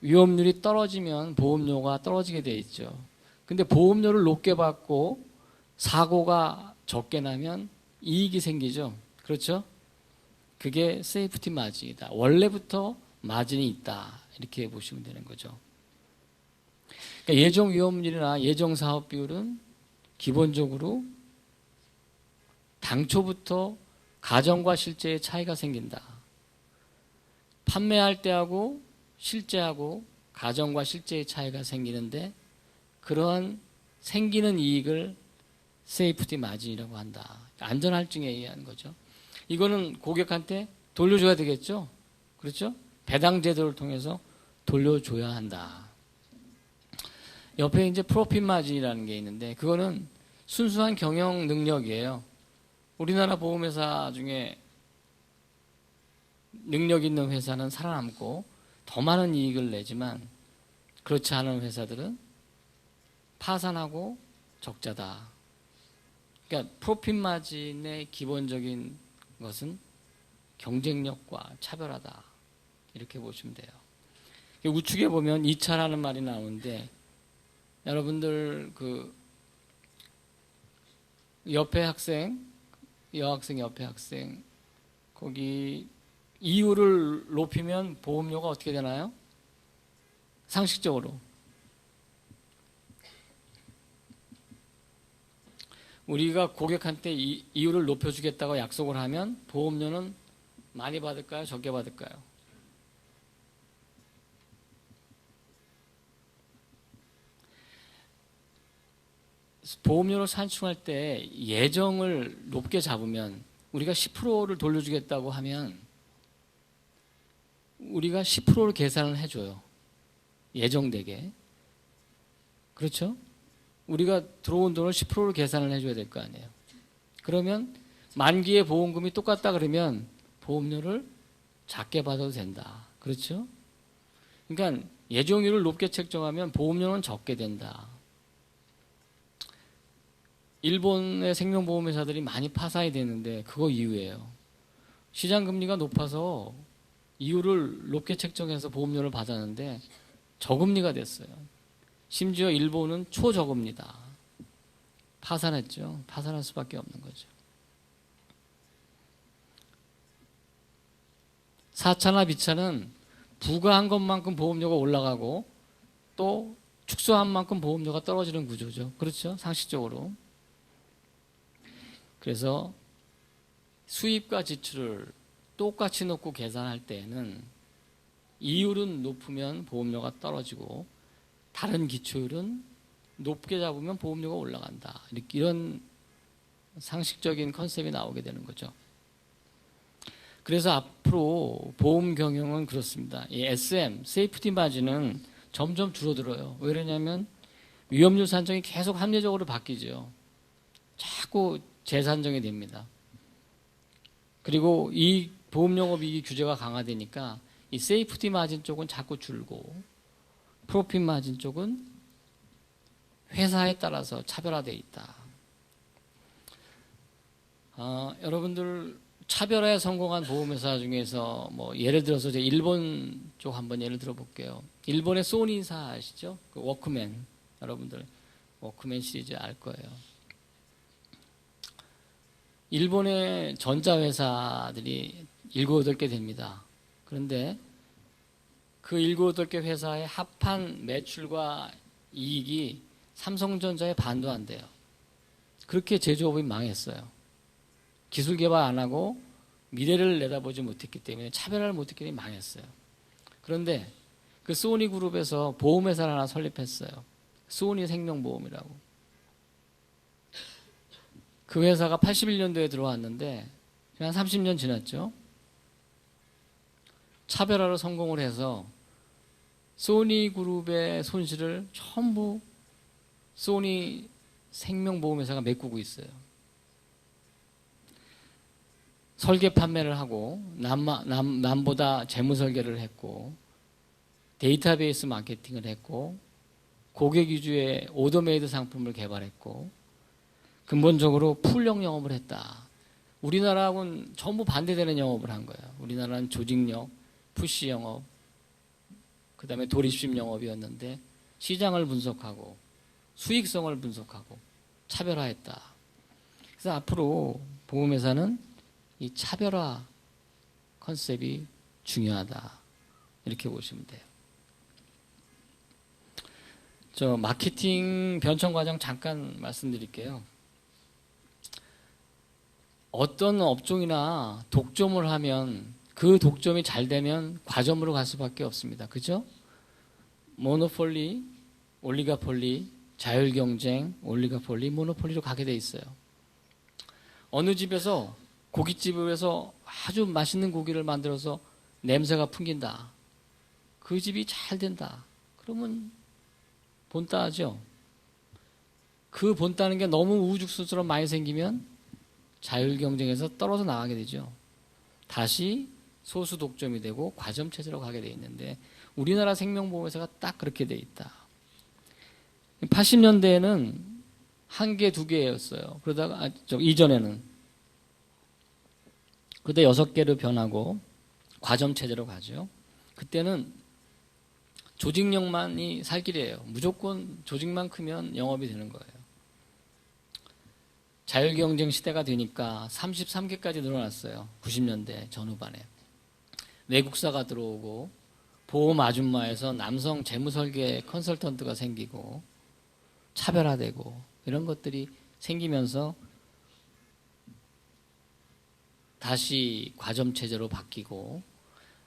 위험률이 떨어지면 보험료가 떨어지게 되어 있죠. 근데 보험료를 높게 받고 사고가 적게 나면 이익이 생기죠. 그렇죠? 그게 세이프티 마진이다. 원래부터 마진이 있다. 이렇게 보시면 되는 거죠. 그러니까 예정 위험률이나 예정 사업 비율은 기본적으로 당초부터 가정과 실제의 차이가 생긴다. 판매할 때하고 실제하고 가정과 실제의 차이가 생기는데 그러한 생기는 이익을 세이프티 마진이라고 한다. 안전할증에 의한 거죠. 이거는 고객한테 돌려줘야 되겠죠. 그렇죠? 배당 제도를 통해서 돌려줘야 한다. 옆에 이제 프로핏 마진이라는 게 있는데 그거는 순수한 경영 능력이에요. 우리나라 보험회사 중에 능력 있는 회사는 살아남고 더 많은 이익을 내지만 그렇지 않은 회사들은 파산하고 적자다. 그러니까 프로핏 마진의 기본적인 것은 경쟁력과 차별화다. 이렇게 보시면 돼요. 우측에 보면 2차라는 말이 나오는데 여러분들 그 옆에 학생, 여학생 옆에 학생 거기 이율을 높이면 보험료가 어떻게 되나요? 상식적으로 우리가 고객한테 이율을 높여주겠다고 약속을 하면 보험료는 많이 받을까요? 적게 받을까요? 보험료를 산출할 때 예정을 높게 잡으면 우리가 10%를 돌려주겠다고 하면 우리가 10%를 계산을 해줘요. 예정되게. 그렇죠? 우리가 들어온 돈을 10%를 계산을 해줘야 될 거 아니에요. 그러면 만기의 보험금이 똑같다 그러면 보험료를 작게 받아도 된다. 그렇죠? 그러니까 예정률을 높게 책정하면 보험료는 적게 된다. 일본의 생명보험회사들이 많이 파산이 되는데 그거 이유예요. 시장금리가 높아서 이율을 높게 책정해서 보험료를 받았는데 저금리가 됐어요. 심지어 일본은 초저금리다. 파산했죠. 파산할 수밖에 없는 거죠. 4차나 B차는 부과한 것만큼 보험료가 올라가고 또 축소한 만큼 보험료가 떨어지는 구조죠. 그렇죠? 상식적으로. 그래서 수입과 지출을 똑같이 놓고 계산할 때에는 이율은 높으면 보험료가 떨어지고 다른 기초율은 높게 잡으면 보험료가 올라간다. 이런 상식적인 컨셉이 나오게 되는 거죠. 그래서 앞으로 보험 경영은 그렇습니다. 이 SM, 세이프티 마진은 점점 줄어들어요. 왜 그러냐면 위험률 산정이 계속 합리적으로 바뀌죠. 자꾸 재산정이 됩니다. 그리고 이 보험영업이익 규제가 강화되니까 이 세이프티 마진 쪽은 자꾸 줄고 프로핏 마진 쪽은 회사에 따라서 차별화되어 있다. 여러분들 차별화에 성공한 보험회사 중에서 뭐 예를 들어서 제가 일본 쪽 한번 예를 들어 볼게요. 일본의 소니사 아시죠? 그 워크맨 여러분들 워크맨 시리즈 알 거예요. 일본의 전자회사들이 7, 8개 됩니다. 그런데 그 7, 8개 회사의 합한 매출과 이익이 삼성전자의 반도 안 돼요. 그렇게 제조업이 망했어요. 기술 개발 안 하고 미래를 내다보지 못했기 때문에 차별화를 못했기 때문에 망했어요. 그런데 그 소니 그룹에서 보험회사를 하나 설립했어요. 소니 생명보험이라고. 그 회사가 81년도에 들어왔는데 한 30년 지났죠. 차별화로 성공을 해서 소니 그룹의 손실을 전부 소니 생명보험회사가 메꾸고 있어요. 설계 판매를 하고 남보다 재무 설계를 했고 데이터베이스 마케팅을 했고 고객 위주의 오더메이드 상품을 개발했고 근본적으로 풀형 영업을 했다. 우리나라하고는 전부 반대되는 영업을 한 거예요. 우리나라는 조직력, 푸시 영업, 그 다음에 도립심 영업이었는데 시장을 분석하고 수익성을 분석하고 차별화했다. 그래서 앞으로 보험회사는 이 차별화 컨셉이 중요하다. 이렇게 보시면 돼요. 저 마케팅 변천 과정 잠깐 말씀드릴게요. 어떤 업종이나 독점을 하면 그 독점이 잘 되면 과점으로 갈 수밖에 없습니다. 그죠? 모노폴리, 올리가폴리, 자율경쟁, 올리가폴리, 모노폴리로 가게 돼 있어요. 어느 집에서 고깃집에서 아주 맛있는 고기를 만들어서 냄새가 풍긴다. 그 집이 잘 된다. 그러면 본따죠. 그 본따는 게 너무 우후죽순처럼 많이 생기면 자율경쟁에서 떨어져 나가게 되죠. 다시 소수 독점이 되고 과점 체제로 가게 돼 있는데 우리나라 생명보험회사가 딱 그렇게 돼 있다. 80년대에는 한 개, 두 개였어요. 그러다가 이전에는 그때 6개로 변하고 과점 체제로 가죠. 그때는 조직력만이 살 길이에요. 무조건 조직만 크면 영업이 되는 거예요. 자율경쟁 시대가 되니까 33개까지 늘어났어요. 90년대 전후반에. 외국사가 들어오고 보험 아줌마에서 남성 재무설계 컨설턴트가 생기고 차별화되고 이런 것들이 생기면서 다시 과점체제로 바뀌고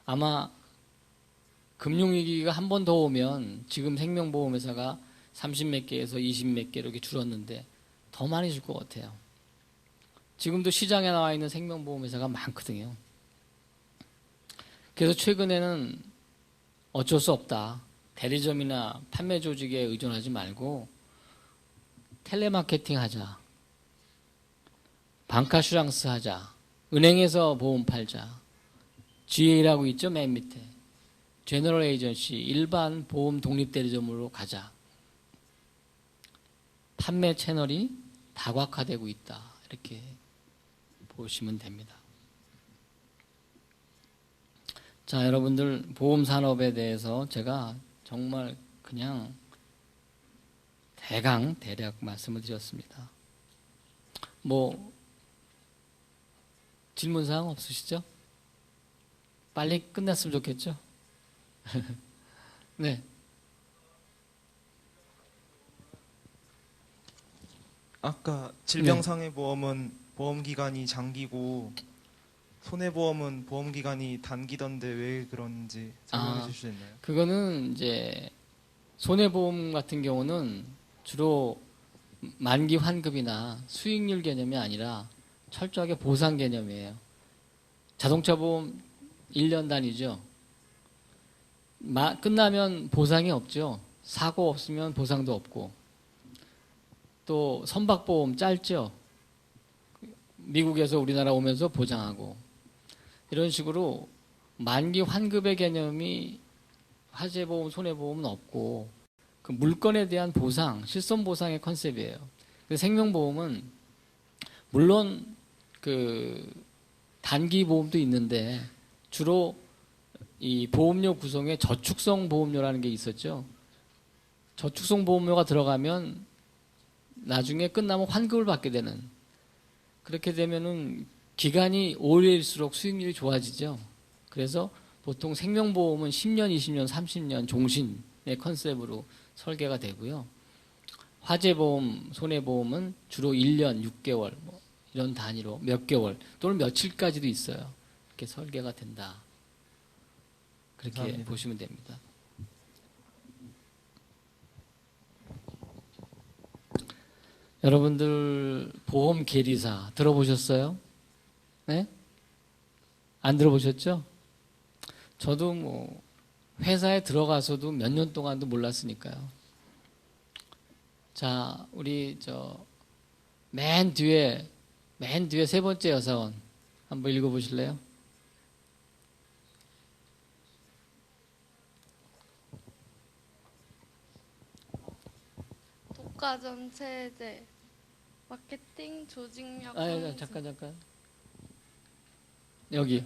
아마 금융위기가 한 번 더 오면 지금 생명보험회사가 30몇 개에서 20몇 개로 이렇게 줄었는데 더 많이 줄 것 같아요. 지금도 시장에 나와 있는 생명보험회사가 많거든요. 그래서 최근에는 어쩔 수 없다. 대리점이나 판매 조직에 의존하지 말고 텔레마케팅 하자. 방카슈랑스 하자. 은행에서 보험 팔자. GA라고 있죠, 맨 밑에. 제너럴 에이전시, 일반 보험 독립 대리점으로 가자. 판매 채널이 다각화되고 있다. 이렇게 보시면 됩니다. 자, 여러분들 보험 산업에 대해서 제가 정말 그냥 대략 말씀을 드렸습니다. 뭐 질문사항 없으시죠? 빨리 끝났으면 좋겠죠? 네. 아까 질병상해보험은 보험기간이 장기고 손해보험은 보험기간이 단기던데 왜 그런지 설명해 주실 수 있나요? 그거는 이제 손해보험 같은 경우는 주로 만기 환급이나 수익률 개념이 아니라 철저하게 보상 개념이에요. 자동차 보험 1년 단위죠. 끝나면 보상이 없죠. 사고 없으면 보상도 없고. 또 선박보험 짧죠. 미국에서 우리나라 오면서 보장하고. 이런 식으로 만기 환급의 개념이 화재보험, 손해보험은 없고 그 물건에 대한 보상, 실손보상의 컨셉이에요. 생명보험은 물론 그 단기보험도 있는데 주로 이 보험료 구성에 저축성 보험료라는 게 있었죠. 저축성 보험료가 들어가면 나중에 끝나면 환급을 받게 되는, 그렇게 되면은 기간이 오래일수록 수익률이 좋아지죠. 그래서 보통 생명보험은 10년, 20년, 30년 종신의 컨셉으로 설계가 되고요. 화재보험, 손해보험은 주로 1년, 6개월 뭐 이런 단위로 몇 개월 또는 며칠까지도 있어요. 이렇게 설계가 된다. 그렇게 감사합니다. 보시면 됩니다. 여러분들 보험 계리사 들어보셨어요? 네? 안 들어보셨죠? 저도 뭐 회사에 들어가서도 몇 년 동안도 몰랐으니까요. 자, 우리 맨 뒤에 세 번째 여사원 한번 읽어보실래요? 교육과정 체제, 마케팅, 조직력, 잠깐. 여기.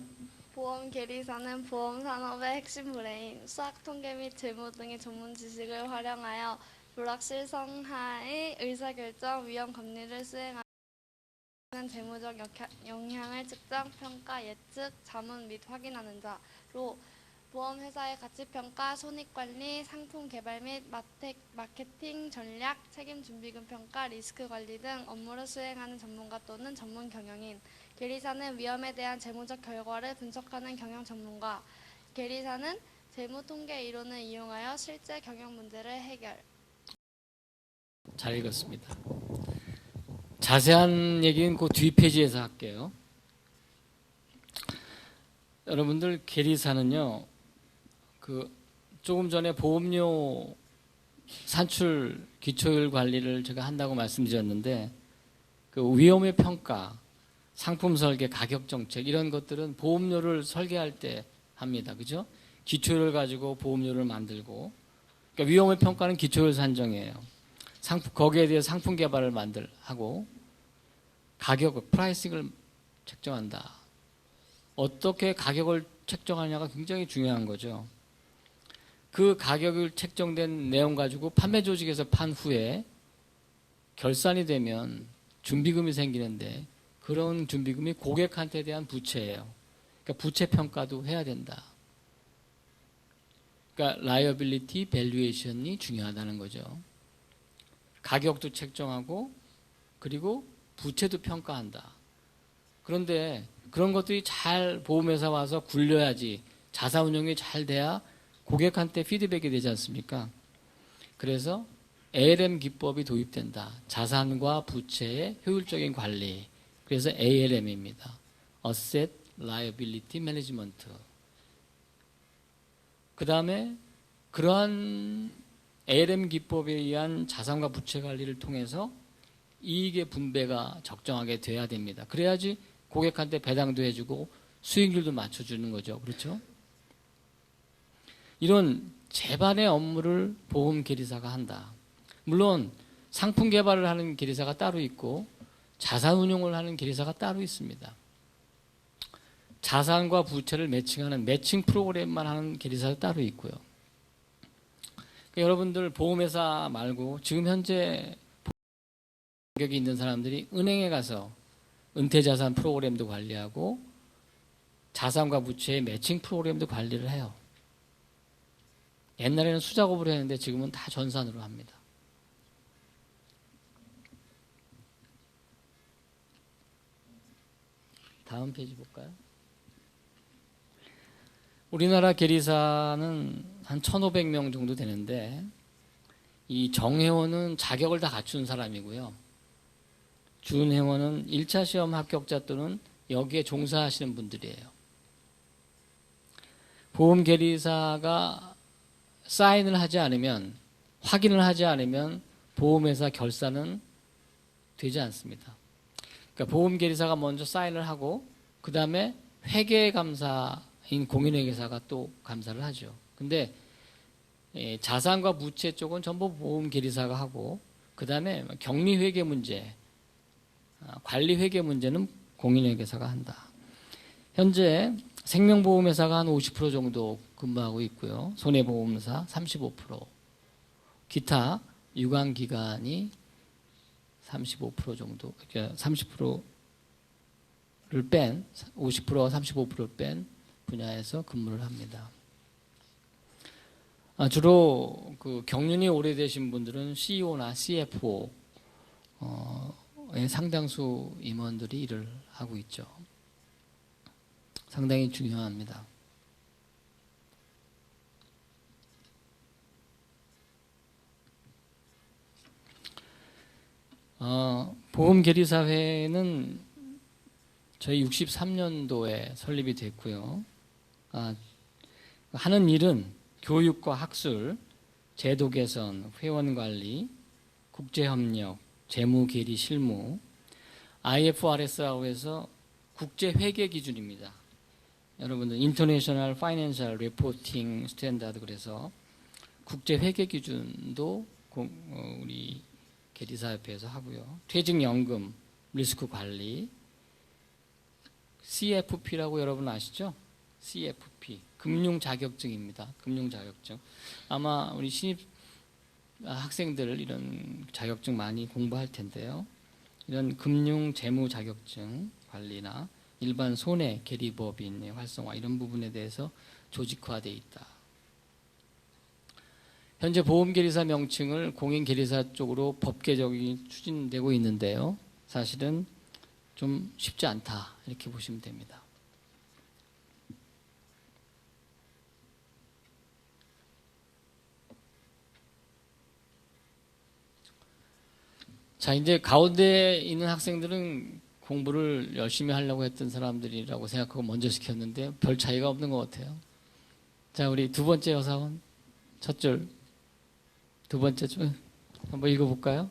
보험 계리사는 보험 산업의 핵심 브레인, 수학, 통계 및 재무 등의 전문 지식을 활용하여 불확실성하의 의사결정, 위험 감리를 수행하는 재무적 영향을 측정, 평가, 예측, 자문 및 확인하는 자로 보험회사의 가치평가, 손익관리, 상품 개발 및 마케팅 전략, 책임준비금 평가, 리스크 관리 등 업무를 수행하는 전문가 또는 전문 경영인. 계리사는 위험에 대한 재무적 결과를 분석하는 경영 전문가. 계리사는 재무통계 이론을 이용하여 실제 경영 문제를 해결. 잘 읽었습니다. 자세한 얘기는 그 뒷페이지에서 할게요. 여러분들 계리사는요, 조금 전에 보험료 산출 기초율 관리를 제가 한다고 말씀드렸는데, 그 위험의 평가, 상품 설계, 가격 정책 이런 것들은 보험료를 설계할 때 합니다. 그죠? 기초율을 가지고 보험료를 만들고, 그러니까 위험의 평가는 기초율 산정이에요. 거기에 대해 상품 개발을 하고, 가격, 프라이싱을 책정한다. 어떻게 가격을 책정하냐가 굉장히 중요한 거죠. 그 가격을 책정된 내용 가지고 판매 조직에서 판 후에 결산이 되면 준비금이 생기는데, 그런 준비금이 고객한테 대한 부채예요. 그러니까 부채 평가도 해야 된다. 그러니까 라이어빌리티 밸류에이션이 중요하다는 거죠. 가격도 책정하고 그리고 부채도 평가한다. 그런데 그런 것들이 잘 보험회사 와서 굴려야지, 자사운용이 잘 돼야 고객한테 피드백이 되지 않습니까? 그래서 ALM 기법이 도입된다. 자산과 부채의 효율적인 관리. 그래서 ALM입니다. Asset Liability Management. 그 다음에 그러한 ALM 기법에 의한 자산과 부채 관리를 통해서 이익의 분배가 적정하게 돼야 됩니다. 그래야지 고객한테 배당도 해주고 수익률도 맞춰주는 거죠. 그렇죠? 이런 재반의 업무를 보험 계리사가 한다. 물론 상품 개발을 하는 계리사가 따로 있고 자산 운용을 하는 계리사가 따로 있습니다. 자산과 부채를 매칭하는 매칭 프로그램만 하는 계리사가 따로 있고요. 그러니까 여러분들 보험회사 말고 지금 현재 자격이 있는 사람들이 은행에 가서 은퇴자산 프로그램도 관리하고 자산과 부채의 매칭 프로그램도 관리를 해요. 옛날에는 수작업으로 했는데 지금은 다 전산으로 합니다. 다음 페이지 볼까요? 우리나라 계리사는 한 1,500명 정도 되는데, 이 정회원은 자격을 다 갖춘 사람이고요. 준회원은 1차 시험 합격자 또는 여기에 종사하시는 분들이에요. 보험 계리사가 사인을 하지 않으면, 확인을 하지 않으면 보험회사 결산은 되지 않습니다. 그러니까 보험 계리사가 먼저 사인을 하고 그 다음에 회계감사인 공인회계사가 또 감사를 하죠. 근데 자산과 부채 쪽은 전부 보험 계리사가 하고 그 다음에 격리회계 문제, 관리회계 문제는 공인회계사가 한다. 현재 생명보험회사가 한 50% 정도 근무하고 있고요. 손해보험사 35%, 기타 유관기관이 35% 정도, 그러니까 30%를 뺀, 50%와 35%를 뺀 분야에서 근무를 합니다. 주로 그 경륜이 오래되신 분들은 CEO나 CFO의 상당수 임원들이 일을 하고 있죠. 상당히 중요합니다. 보험계리사회는 저희 63년도에 설립이 됐고요. 하는 일은 교육과 학술, 제도 개선, 회원관리, 국제협력, 재무계리 실무, IFRS라고 해서 국제회계 기준입니다. 여러분들 인터내셔널 파이낸셜 리포팅 스탠다드, 그래서 국제회계 기준도 우리 계리사협회에서 하고요. 퇴직연금, 리스크 관리, CFP라고 여러분 아시죠? CFP, 금융 자격증입니다. 금융 자격증. 아마 우리 신입 학생들 이런 자격증 많이 공부할 텐데요. 이런 금융 재무 자격증 관리나 일반 손해 계리법인의 활성화 이런 부분에 대해서 조직화되어 있다. 현재 보험계리사 명칭을 공인계리사 쪽으로 법 개정이 추진되고 있는데요. 사실은 좀 쉽지 않다 이렇게 보시면 됩니다. 자, 이제 가운데 있는 학생들은 공부를 열심히 하려고 했던 사람들이라고 생각하고 먼저 시켰는데 별 차이가 없는 것 같아요. 자, 우리 두 번째 여사원 첫 줄, 두 번째 줄 한번 읽어볼까요?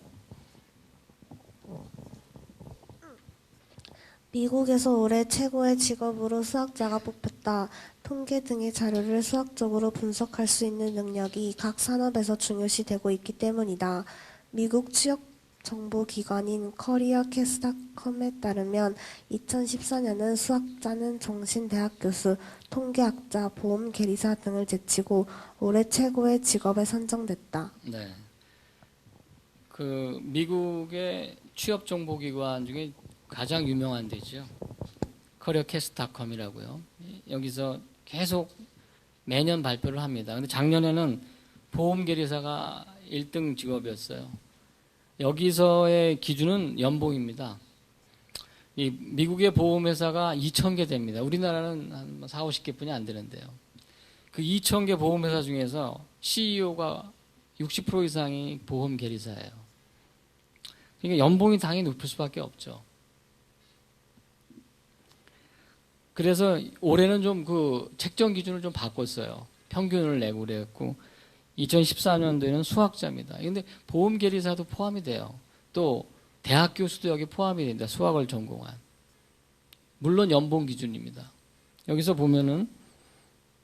미국에서 올해 최고의 직업으로 수학자가 뽑혔다. 통계 등의 자료를 수학적으로 분석할 수 있는 능력이 각 산업에서 중요시되고 있기 때문이다. 미국 취업 정보 기관인 커리어 캐스트컴에 따르면 2014년은 수학자는 정신대학 교수, 통계학자, 보험 계리사 등을 제치고 올해 최고의 직업에 선정됐다. 네. 그 미국의 취업 정보 기관 중에 가장 유명한 데죠. 커리어 캐스트컴이라고요. 여기서 계속 매년 발표를 합니다. 근데 작년에는 보험 계리사가 1등 직업이었어요. 여기서의 기준은 연봉입니다. 이 미국의 보험회사가 2,000개 됩니다. 우리나라는 한 4, 50개뿐이 안 되는데요. 그 2,000개 보험회사 중에서 CEO가 60% 이상이 보험 계리사예요. 그러니까 연봉이 당연히 높을 수밖에 없죠. 그래서 올해는 좀 그 책정 기준을 좀 바꿨어요. 평균을 내고 그랬고 2014년도에는 수학자입니다. 그런데 보험 계리사도 포함이 돼요. 또 대학 교수도 여기 포함이 됩니다. 수학을 전공한. 물론 연봉 기준입니다. 여기서 보면은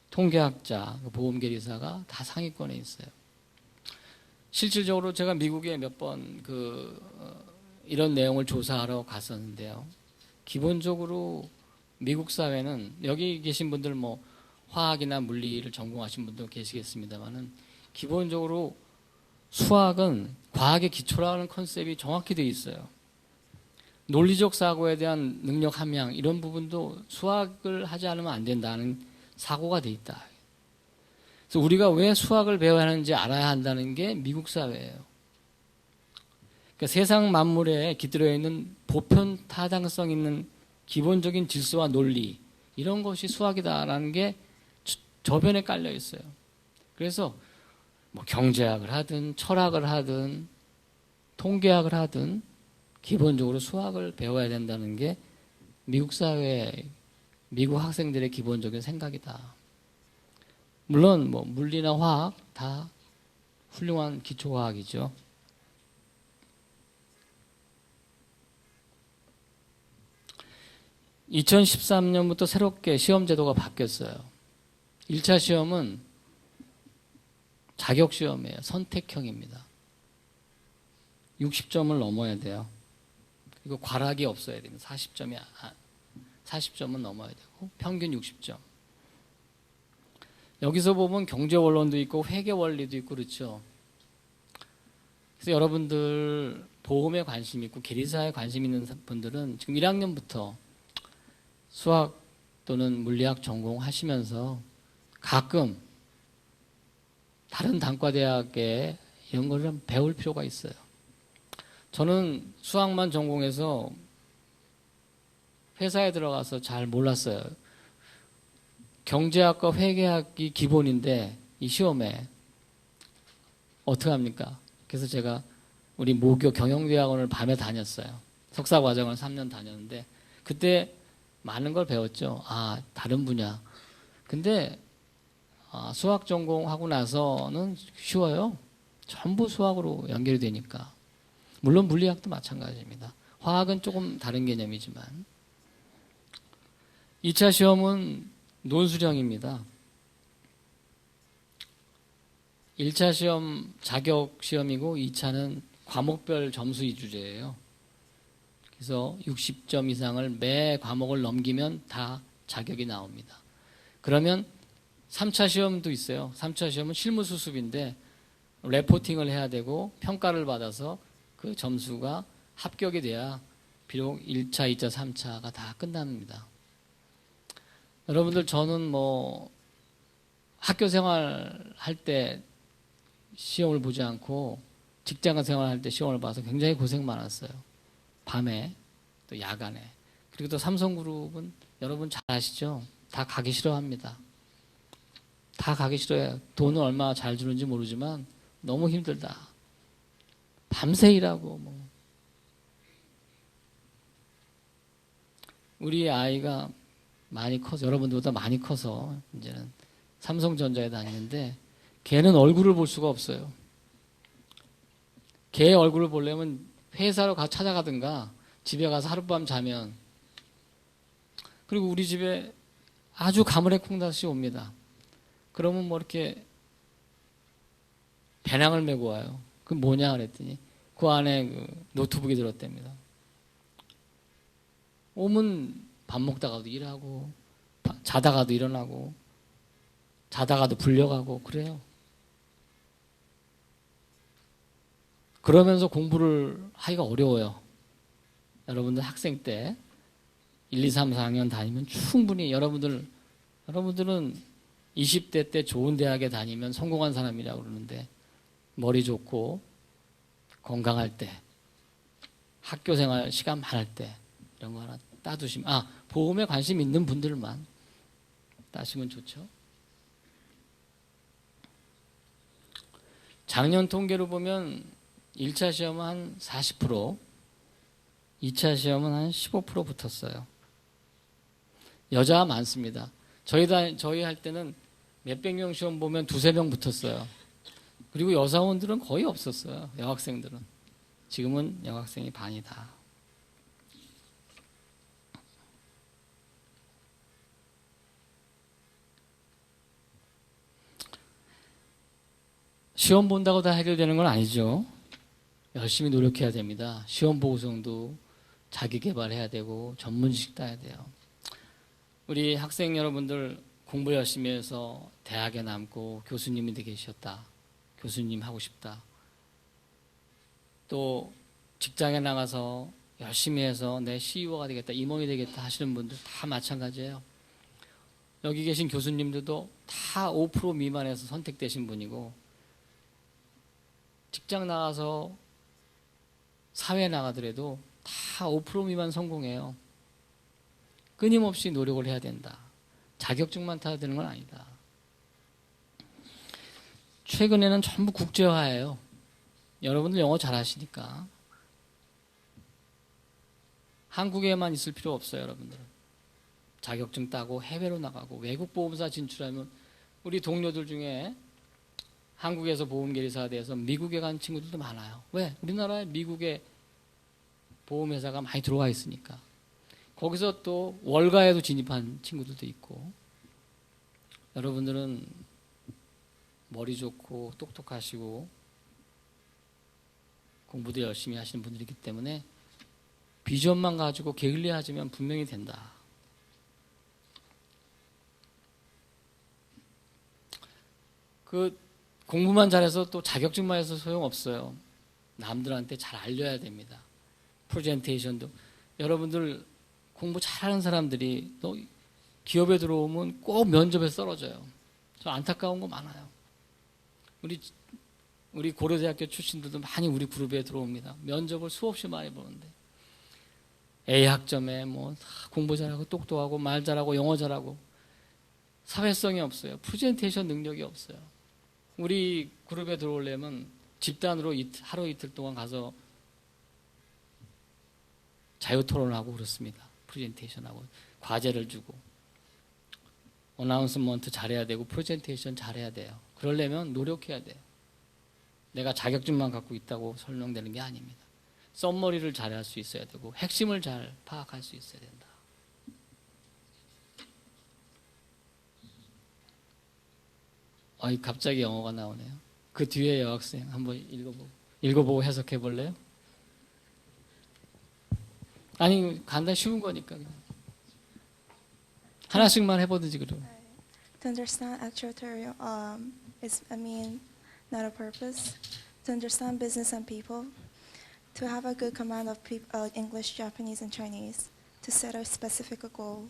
통계학자, 보험 계리사가 다 상위권에 있어요. 실질적으로 제가 미국에 몇 번 이런 내용을 조사하러 갔었는데요. 기본적으로 미국 사회는 여기 계신 분들 뭐 화학이나 물리를 전공하신 분도 계시겠습니다만은 기본적으로 수학은 과학의 기초라는 컨셉이 정확히 되어 있어요. 논리적 사고에 대한 능력 함양 이런 부분도 수학을 하지 않으면 안 된다는 사고가 되어 있다. 그래서 우리가 왜 수학을 배워야 하는지 알아야 한다는 게 미국 사회예요. 그러니까 세상 만물에 깃들어 있는 보편 타당성 있는 기본적인 질서와 논리 이런 것이 수학이다라는 게 저변에 깔려 있어요. 그래서 뭐 경제학을 하든 철학을 하든 통계학을 하든 기본적으로 수학을 배워야 된다는 게 미국 사회, 미국 학생들의 기본적인 생각이다. 물론 뭐 물리나 화학 다 훌륭한 기초과학이죠. (2013년부터) 새롭게 시험 제도가 바뀌었어요. 1차 시험은 자격시험이에요. 선택형입니다. 60점을 넘어야 돼요. 그리고 과락이 없어야 됩니다. 40점은 넘어야 되고 평균 60점. 여기서 보면 경제원론도 있고 회계원리도 있고 그렇죠. 그래서 여러분들 보험에 관심 있고 계리사에 관심 있는 분들은 지금 1학년부터 수학 또는 물리학 전공하시면서 가끔 다른 단과대학에 이런 걸 좀 배울 필요가 있어요. 저는 수학만 전공해서 회사에 들어가서 잘 몰랐어요. 경제학과 회계학이 기본인데 이 시험에 어떻게 합니까? 그래서 제가 우리 모교 경영대학원을 밤에 다녔어요. 석사과정을 3년 다녔는데 그때 많은 걸 배웠죠. 아, 다른 분야. 근데 수학 전공하고 나서는 쉬워요. 전부 수학으로 연결이 되니까. 물론 물리학도 마찬가지입니다. 화학은 조금 다른 개념이지만 2차 시험은 논술형입니다. 1차 시험 자격 시험이고 2차는 과목별 점수 위주제예요. 그래서 60점 이상을 매 과목을 넘기면 다 자격이 나옵니다. 그러면 3차 시험도 있어요. 3차 시험은 실무 수습인데 레포팅을 해야 되고 평가를 받아서 그 점수가 합격이 돼야 비록 1차, 2차, 3차가 다 끝납니다. 여러분들 저는 뭐 학교 생활할 때 시험을 보지 않고 직장 생활할 때 시험을 봐서 굉장히 고생 많았어요. 밤에 또 야간에. 그리고 또 삼성그룹은 여러분 잘 아시죠? 다 가기 싫어합니다. 다 가기 싫어해요. 돈을 얼마나 잘 주는지 모르지만 너무 힘들다. 밤새 일하고 뭐. 우리 아이가 많이 커서 여러분들보다 많이 커서 이제는 삼성전자에 다니는데 걔는 얼굴을 볼 수가 없어요. 걔 얼굴을 보려면 회사로 찾아가든가 집에 가서 하룻밤 자면 그리고 우리 집에 아주 가물의 콩다시 옵니다. 그러면 뭐 이렇게 배낭을 메고 와요. 그 뭐냐 그랬더니 그 안에 그 노트북이 들었답니다. 오면 밥 먹다가도 일하고 자다가도 일어나고 자다가도 불려가고 그래요. 그러면서 공부를 하기가 어려워요. 여러분들 학생 때 1, 2, 3, 4학년 다니면 충분히 여러분들은 20대 때 좋은 대학에 다니면 성공한 사람이라고 그러는데 머리 좋고 건강할 때 학교 생활 시간 많을 때 이런 거 하나 따두시면 보험에 관심 있는 분들만 따시면 좋죠. 작년 통계로 보면 1차 시험은 한 40%, 2차 시험은 한 15% 붙었어요. 여자가 많습니다. 저희 할 때는 몇백 명 시험 보면 두세 명 붙었어요. 그리고 여사원들은 거의 없었어요. 여학생들은. 지금은 여학생이 반이다. 시험 본다고 다 해결되는 건 아니죠. 열심히 노력해야 됩니다. 시험 보고서도 자기 개발해야 되고 전문직 따야 돼요. 우리 학생 여러분들 공부 열심히 해서 대학에 남고 교수님이 되게 계셨다. 교수님 하고 싶다. 또 직장에 나가서 열심히 해서 내 CEO가 되겠다, 임원이 되겠다 하시는 분들 다 마찬가지예요. 여기 계신 교수님들도 다 5% 미만에서 선택되신 분이고 직장 나가서 사회에 나가더라도 다 5% 미만 성공해요. 끊임없이 노력을 해야 된다. 자격증만 타야 되는 건 아니다. 최근에는 전부 국제화예요. 여러분들 영어 잘하시니까 한국에만 있을 필요 없어요. 여러분들 자격증 따고 해외로 나가고 외국 보험사 진출하면 우리 동료들 중에 한국에서 보험계리사가 돼서 미국에 간 친구들도 많아요. 왜? 우리나라에 미국에 보험회사가 많이 들어와 있으니까. 거기서 또 월가에도 진입한 친구들도 있고. 여러분들은 머리 좋고 똑똑하시고 공부도 열심히 하시는 분들이기 때문에 비전만 가지고 게을리하지면 분명히 된다. 그 공부만 잘해서 또 자격증만 해서 소용없어요. 남들한테 잘 알려야 됩니다. 프레젠테이션도. 여러분들 공부 잘하는 사람들이 또 기업에 들어오면 꼭 면접에 떨어져요. 저 안타까운 거 많아요. 우리 고려대학교 출신들도 많이 우리 그룹에 들어옵니다. 면접을 수없이 많이 보는데 A 학점에 뭐 공부 잘하고 똑똑하고 말 잘하고 영어 잘하고 사회성이 없어요. 프레젠테이션 능력이 없어요. 우리 그룹에 들어오려면 집단으로 하루 이틀 동안 가서 자유토론하고 그렇습니다. 프레젠테이션하고 과제를 주고 어나운스먼트 잘해야 되고 프레젠테이션 잘해야 돼요. 그러려면 노력해야 돼요. 내가 자격증만 갖고 있다고 설명되는 게 아닙니다. 썸머리를 잘할 수 있어야 되고 핵심을 잘 파악할 수 있어야 된다. 갑자기 영어가 나오네요. 그 뒤에 여학생 한번 읽어보고. 읽어보고 해석해 볼래요? 아니 간단히 쉬운 거니까 그냥. 하나씩만 해보든지 그럼. To understand actuarial is I mean not a purpose. To understand business and people. To have a good command of English, Japanese, and Chinese. To set a specific goal.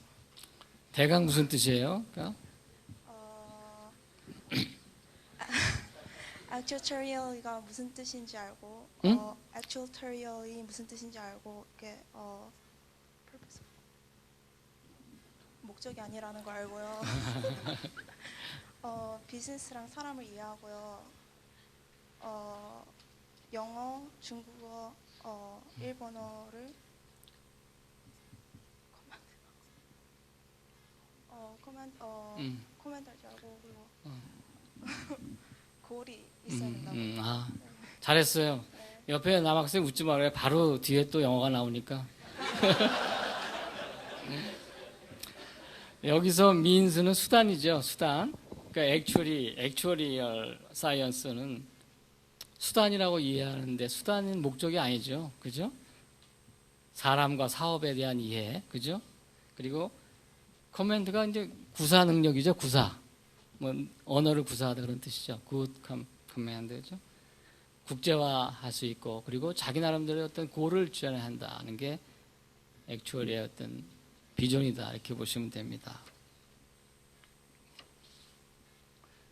대강 무슨 뜻이에요? 그러니까? actuarial이가 무슨 뜻인지 알고, 응? actuarial이 무슨 뜻인지 알고, 이게 purpose. 목적이 아니라는 걸 알고요. 비즈니스랑 사람을 이해하고요. 영어, 중국어, 일본어를 코멘트 할 줄 알고 그리고 고리 있어야 된다고. 잘했어요. 옆에 남학생 웃지 말아요. 바로 뒤에 또 영어가 나오니까. 여기서 means는 수단이죠. 수단. 그러니까 actuarial science는 수단이라고 이해하는데 수단은 목적이 아니죠. 그죠? 사람과 사업에 대한 이해. 그죠? 그리고 커맨드가 이제 구사 능력이죠. 구사. 뭐 언어를 구사하다 그런 뜻이죠. good command죠. 국제화할 수 있고 그리고 자기 나름대로 어떤 고를 주장한다는 게 액추얼의 어떤 비전이다 이렇게 보시면 됩니다.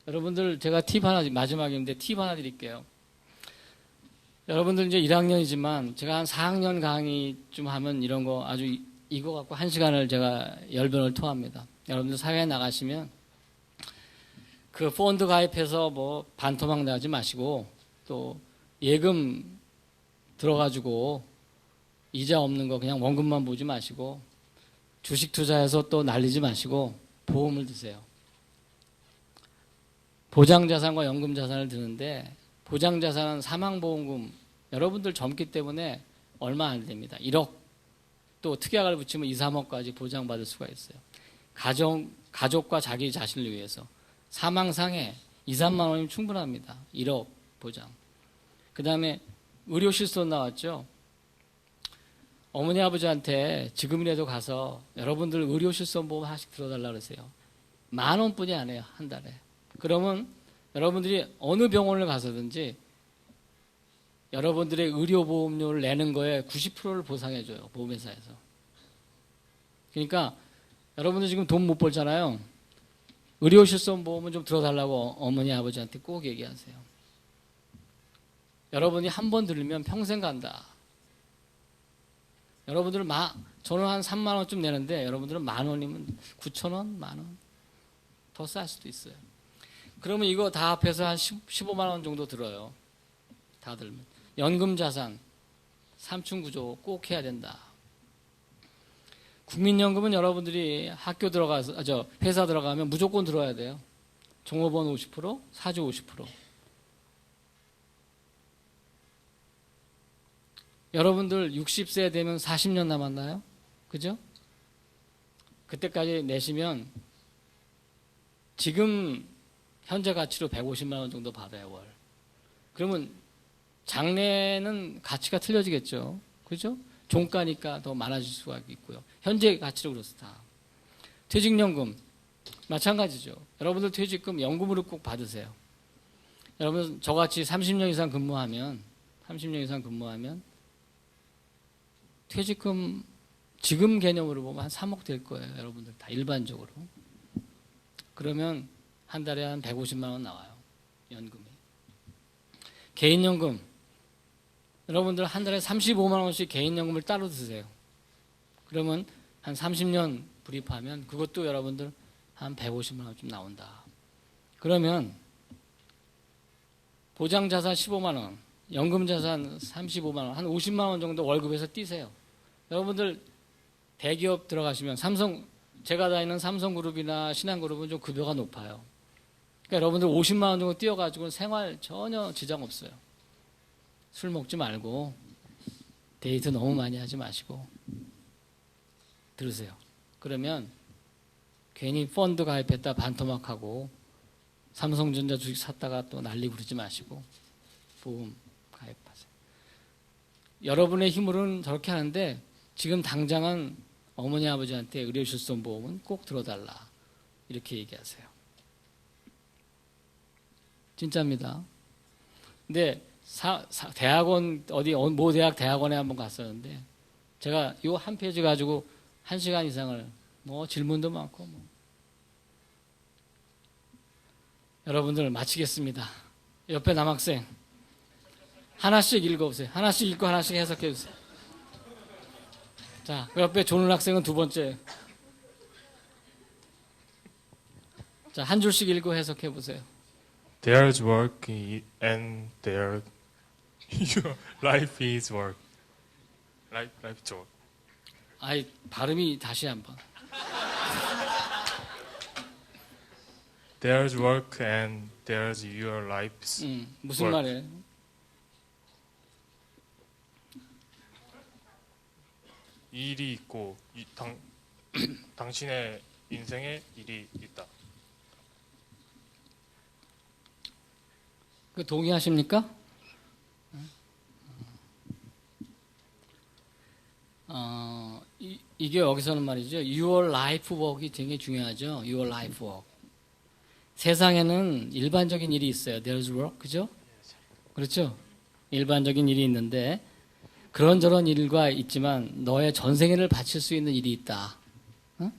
여러분들 제가 팁 하나 마지막인데 팁 하나 드릴게요. 여러분들 이제 1학년이지만 제가 한 4학년 강의 좀 하면 이런 거 아주 이거 갖고 1시간을 제가 열변을 토합니다. 여러분들 사회에 나가시면 그 펀드 가입해서 뭐 반토막 나지 마시고 또 예금 들어가지고 이자 없는 거 그냥 원금만 보지 마시고 주식 투자해서 또 날리지 마시고 보험을 드세요. 보장자산과 연금자산을 드는데 보장자산은 사망보험금 여러분들 젊기 때문에 얼마 안 됩니다. 1억 또 특약을 붙이면 2, 3억까지 보장받을 수가 있어요. 가족과 자기 자신을 위해서 사망상해 2, 3만 원이면 충분합니다. 1억 보장. 그 다음에 의료실손 나왔죠. 어머니 아버지한테 지금이라도 가서 여러분들 의료실손 보험 하나씩 들어달라 그러세요. 10,000원뿐이 안 해요. 한 달에. 그러면 여러분들이 어느 병원을 가서든지 여러분들의 의료보험료를 내는 거에 90%를 보상해줘요. 보험회사에서. 그러니까 여러분들 지금 돈 못 벌잖아요. 의료실손보험은 좀 들어달라고 어머니 아버지한테 꼭 얘기하세요. 여러분이 한 번 들으면 평생 간다. 여러분들은 저는 한 3만 원쯤 내는데 여러분들은 10,000원이면 9,000원, 10,000원 더 쌀 수도 있어요. 그러면 이거 다 합해서 한 15만 원 정도 들어요. 다 들면. 연금자산, 삼층구조 꼭 해야 된다. 국민연금은 여러분들이 학교 들어가서, 회사 들어가면 무조건 들어야 돼요. 종업원 50%, 사주 50%. 여러분들 60세 되면 40년 남았나요? 그죠? 그때까지 내시면 지금 현재 가치로 150만 원 정도 받아요, 월. 그러면 장래는 가치가 틀려지겠죠. 그죠? 종가니까 더 많아질 수가 있고요. 현재 가치로 그렇다. 퇴직연금 마찬가지죠. 여러분들 퇴직금 연금으로 꼭 받으세요. 여러분 저같이 30년 이상 근무하면 퇴직금 지금 개념으로 보면 한 3억 될 거예요. 여러분들 다 일반적으로. 그러면 한 달에 한 150만 원 나와요. 연금이. 개인연금. 여러분들 한 달에 35만 원씩 개인연금을 따로 드세요. 그러면 한 30년 불입하면 그것도 여러분들 한 150만 원쯤 나온다. 그러면 보장자산 15만 원, 연금자산 35만 원, 한 50만 원 정도 월급에서 띄세요. 여러분들 대기업 들어가시면 제가 다니는 삼성그룹이나 신한그룹은 좀 급여가 높아요. 그러니까 여러분들 50만 원 정도 띄어가지고는 생활 전혀 지장 없어요. 술 먹지 말고 데이트 너무 많이 하지 마시고 들으세요. 그러면 괜히 펀드 가입했다 반토막하고 삼성전자 주식 샀다가 또 난리 부르지 마시고 보험 가입하세요. 여러분의 힘으로는 저렇게 하는데 지금 당장은 어머니 아버지한테 의료실손보험은 꼭 들어달라 이렇게 얘기하세요. 진짜입니다. 근데 대학원 어디 모 대학 대학원에 한번 갔었는데 제가 요 한 페이지 가지고 1시간 이상을 뭐 질문도 많고 뭐. 여러분들 마치겠습니다. 옆에 남학생 하나씩 읽어보세요. 하나씩 읽고 하나씩 해석해 주세요. 자, 그 옆에 조는 학생은 두 번째. 자, 한 줄씩 읽고 해석해 보세요. There's work and there your life is work. Life is work. 아이 발음이 다시 한번. There's work and there's your life's 무슨 work. 말이에요? 일이 있고 당신의 인생에 일이 있다. 그 동의하십니까? 이게 여기서는 말이죠. Your life work이 되게 중요하죠. Your life work. 세상에는 일반적인 일이 있어요. There's work, 그죠? 그렇죠? 일반적인 일이 있는데 그런저런 일과 있지만 너의 전생애를 바칠 수 있는 일이 있다. 어?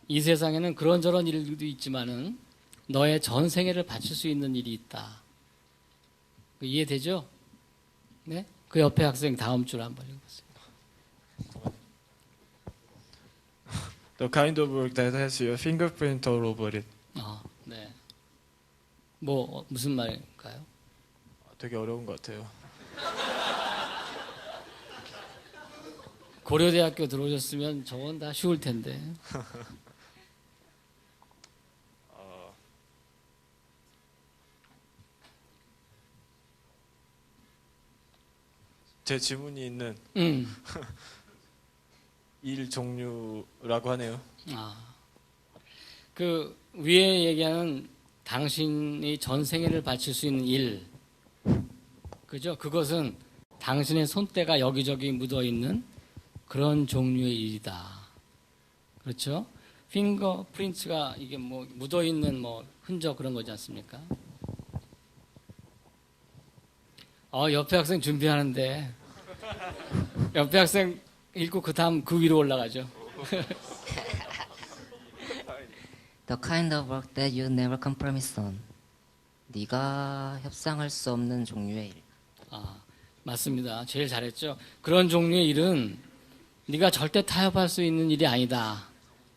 이 세상에는 그런저런 일도 있지만은 너의 전생애를 바칠 수 있는 일이 있다. 이해되죠? 네? 그 옆에 학생 다음 줄 한번 읽어보세요. The kind of work that has your fingerprint all over it. 네. 뭐 무슨 말일까요? 되게 어려운 것 같아요. 고려대학교 들어오셨으면 저건 다 쉬울 텐데. 제 지문이 있는 일 종류라고 하네요. 그 위에 얘기하는 당신이 전생애를 바칠 수 있는 일, 그죠? 그것은 당신의 손때가 여기저기 묻어 있는 그런 종류의 일이다. 그렇죠? 핑거 프린츠가 이게 뭐 묻어 있는 뭐 흔적 그런 거지 않습니까? 옆에 학생 준비하는데 옆에 학생 읽고 그 다음 그 위로 올라가죠. The kind of work that you never compromise on. 네가 협상할 수 없는 종류의 일. 맞습니다. 제일 잘했죠. 그런 종류의 일은 네가 절대 타협할 수 있는 일이 아니다.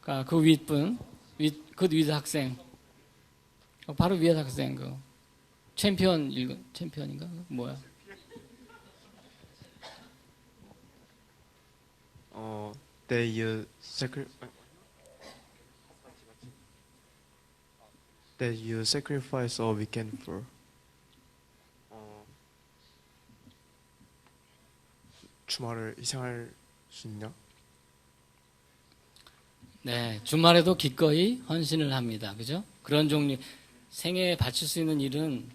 그러니까 그 윗분, 그 윗 학생, 바로 위에 학생 그 챔피언인가 뭐야? That you sacrifice a weekend for. 주말을 희생할 수 있냐? 네, 주말에도 기꺼이 헌신을 합니다. 그죠? 그런 종류 생애에 바칠 수 있는 일은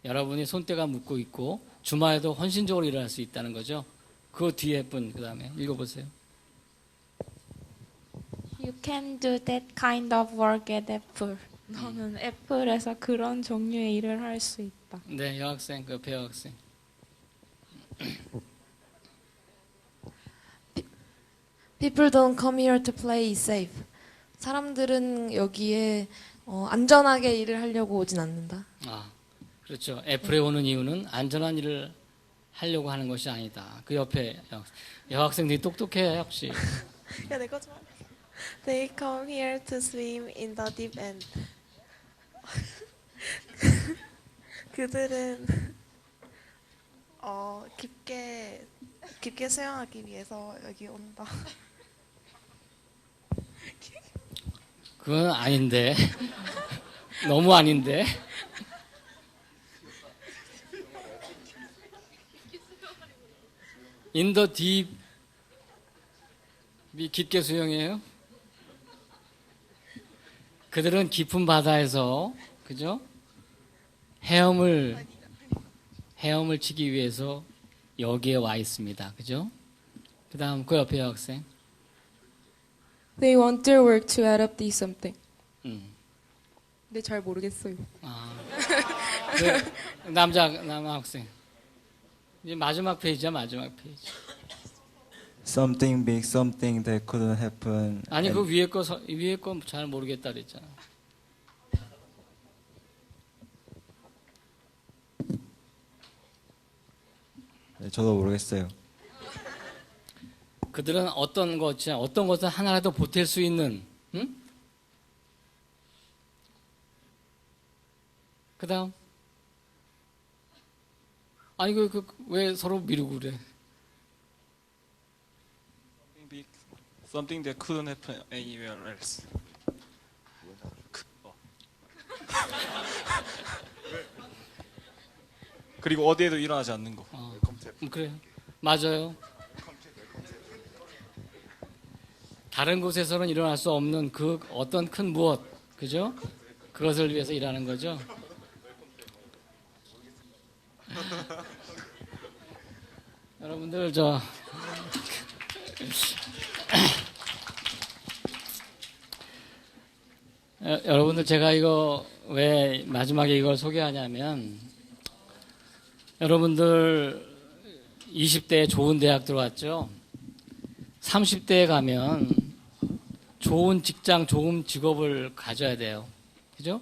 여러분이 손때가 묻고 있고 주말에도 헌신적으로 일을 할 수 있다는 거죠. 그 뒤에 분 그다음에 읽어보세요. You can do that kind of work at Apple. 너는 애플에서 그런 종류의 일을 할 수 있다. 네, 여학생, 그 배여학생. People don't come here to play safe. 사람들은 여기에 안전하게 일을 하려고 오진 않는다. 그렇죠. 애플에 오는 이유는 안전한 일을 하려고 하는 것이 아니다. 그 옆에 여학생들이 똑똑해 역시. 야, 내 거지 마. They come here to swim in the deep end. 그들은 깊게 수영하기 위해서 여기 온다. 그건 아닌데. 너무 아닌데. In the deep 깊게 수영해요? 그들은 깊은 바다에서 그죠? 헤엄을 치기 위해서 여기에 와 있습니다. 그죠? 그 다음 그 옆에 여학생. They want their work to add up to something. 근데 잘 모르겠어요. 그 남자 학생. 이제 마지막 페이지야, 마지막 페이지. Something big, something that couldn't happen. 아니 그 위에 거 잘 모르겠다 그랬잖아. 네, 저도 모르겠어요. 그들은 어떤 것은 하나라도 보탤 수 있는, 응? 그 다음. 아니, 왜 서로 미루고 그래? Something that couldn't happen anywhere else. 그리고 어디에도 일어나지 않는 거. 그래요. 맞아요. 다른 곳에서는 일어날 수 없는 그 어떤 큰 무엇, 그죠? 그것을 위해서 일하는 거죠. 여러분들 여러분들 제가 이거 왜 마지막에 이걸 소개하냐면 여러분들 20대에 좋은 대학 들어왔죠. 30대에 가면 좋은 직장, 좋은 직업을 가져야 돼요. 그죠?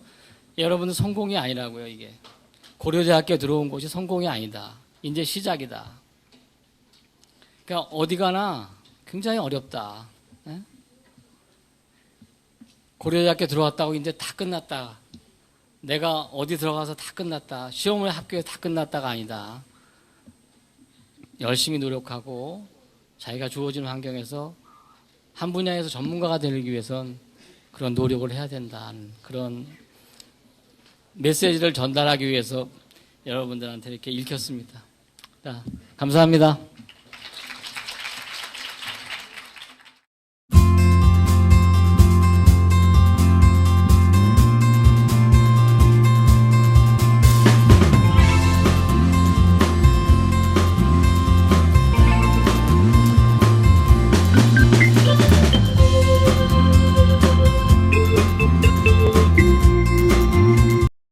여러분들 성공이 아니라고요, 이게. 고려대학교 들어온 곳이 성공이 아니다. 이제 시작이다. 그러니까 어디 가나 굉장히 어렵다. 네? 고려대학교 들어왔다고 이제 다 끝났다. 내가 어디 들어가서 다 끝났다. 시험을 합격해서 다 끝났다가 아니다. 열심히 노력하고 자기가 주어진 환경에서 한 분야에서 전문가가 되기 위해선 그런 노력을 해야 된다는 그런 메시지를 전달하기 위해서 여러분들한테 이렇게 읽혔습니다. 자, 감사합니다.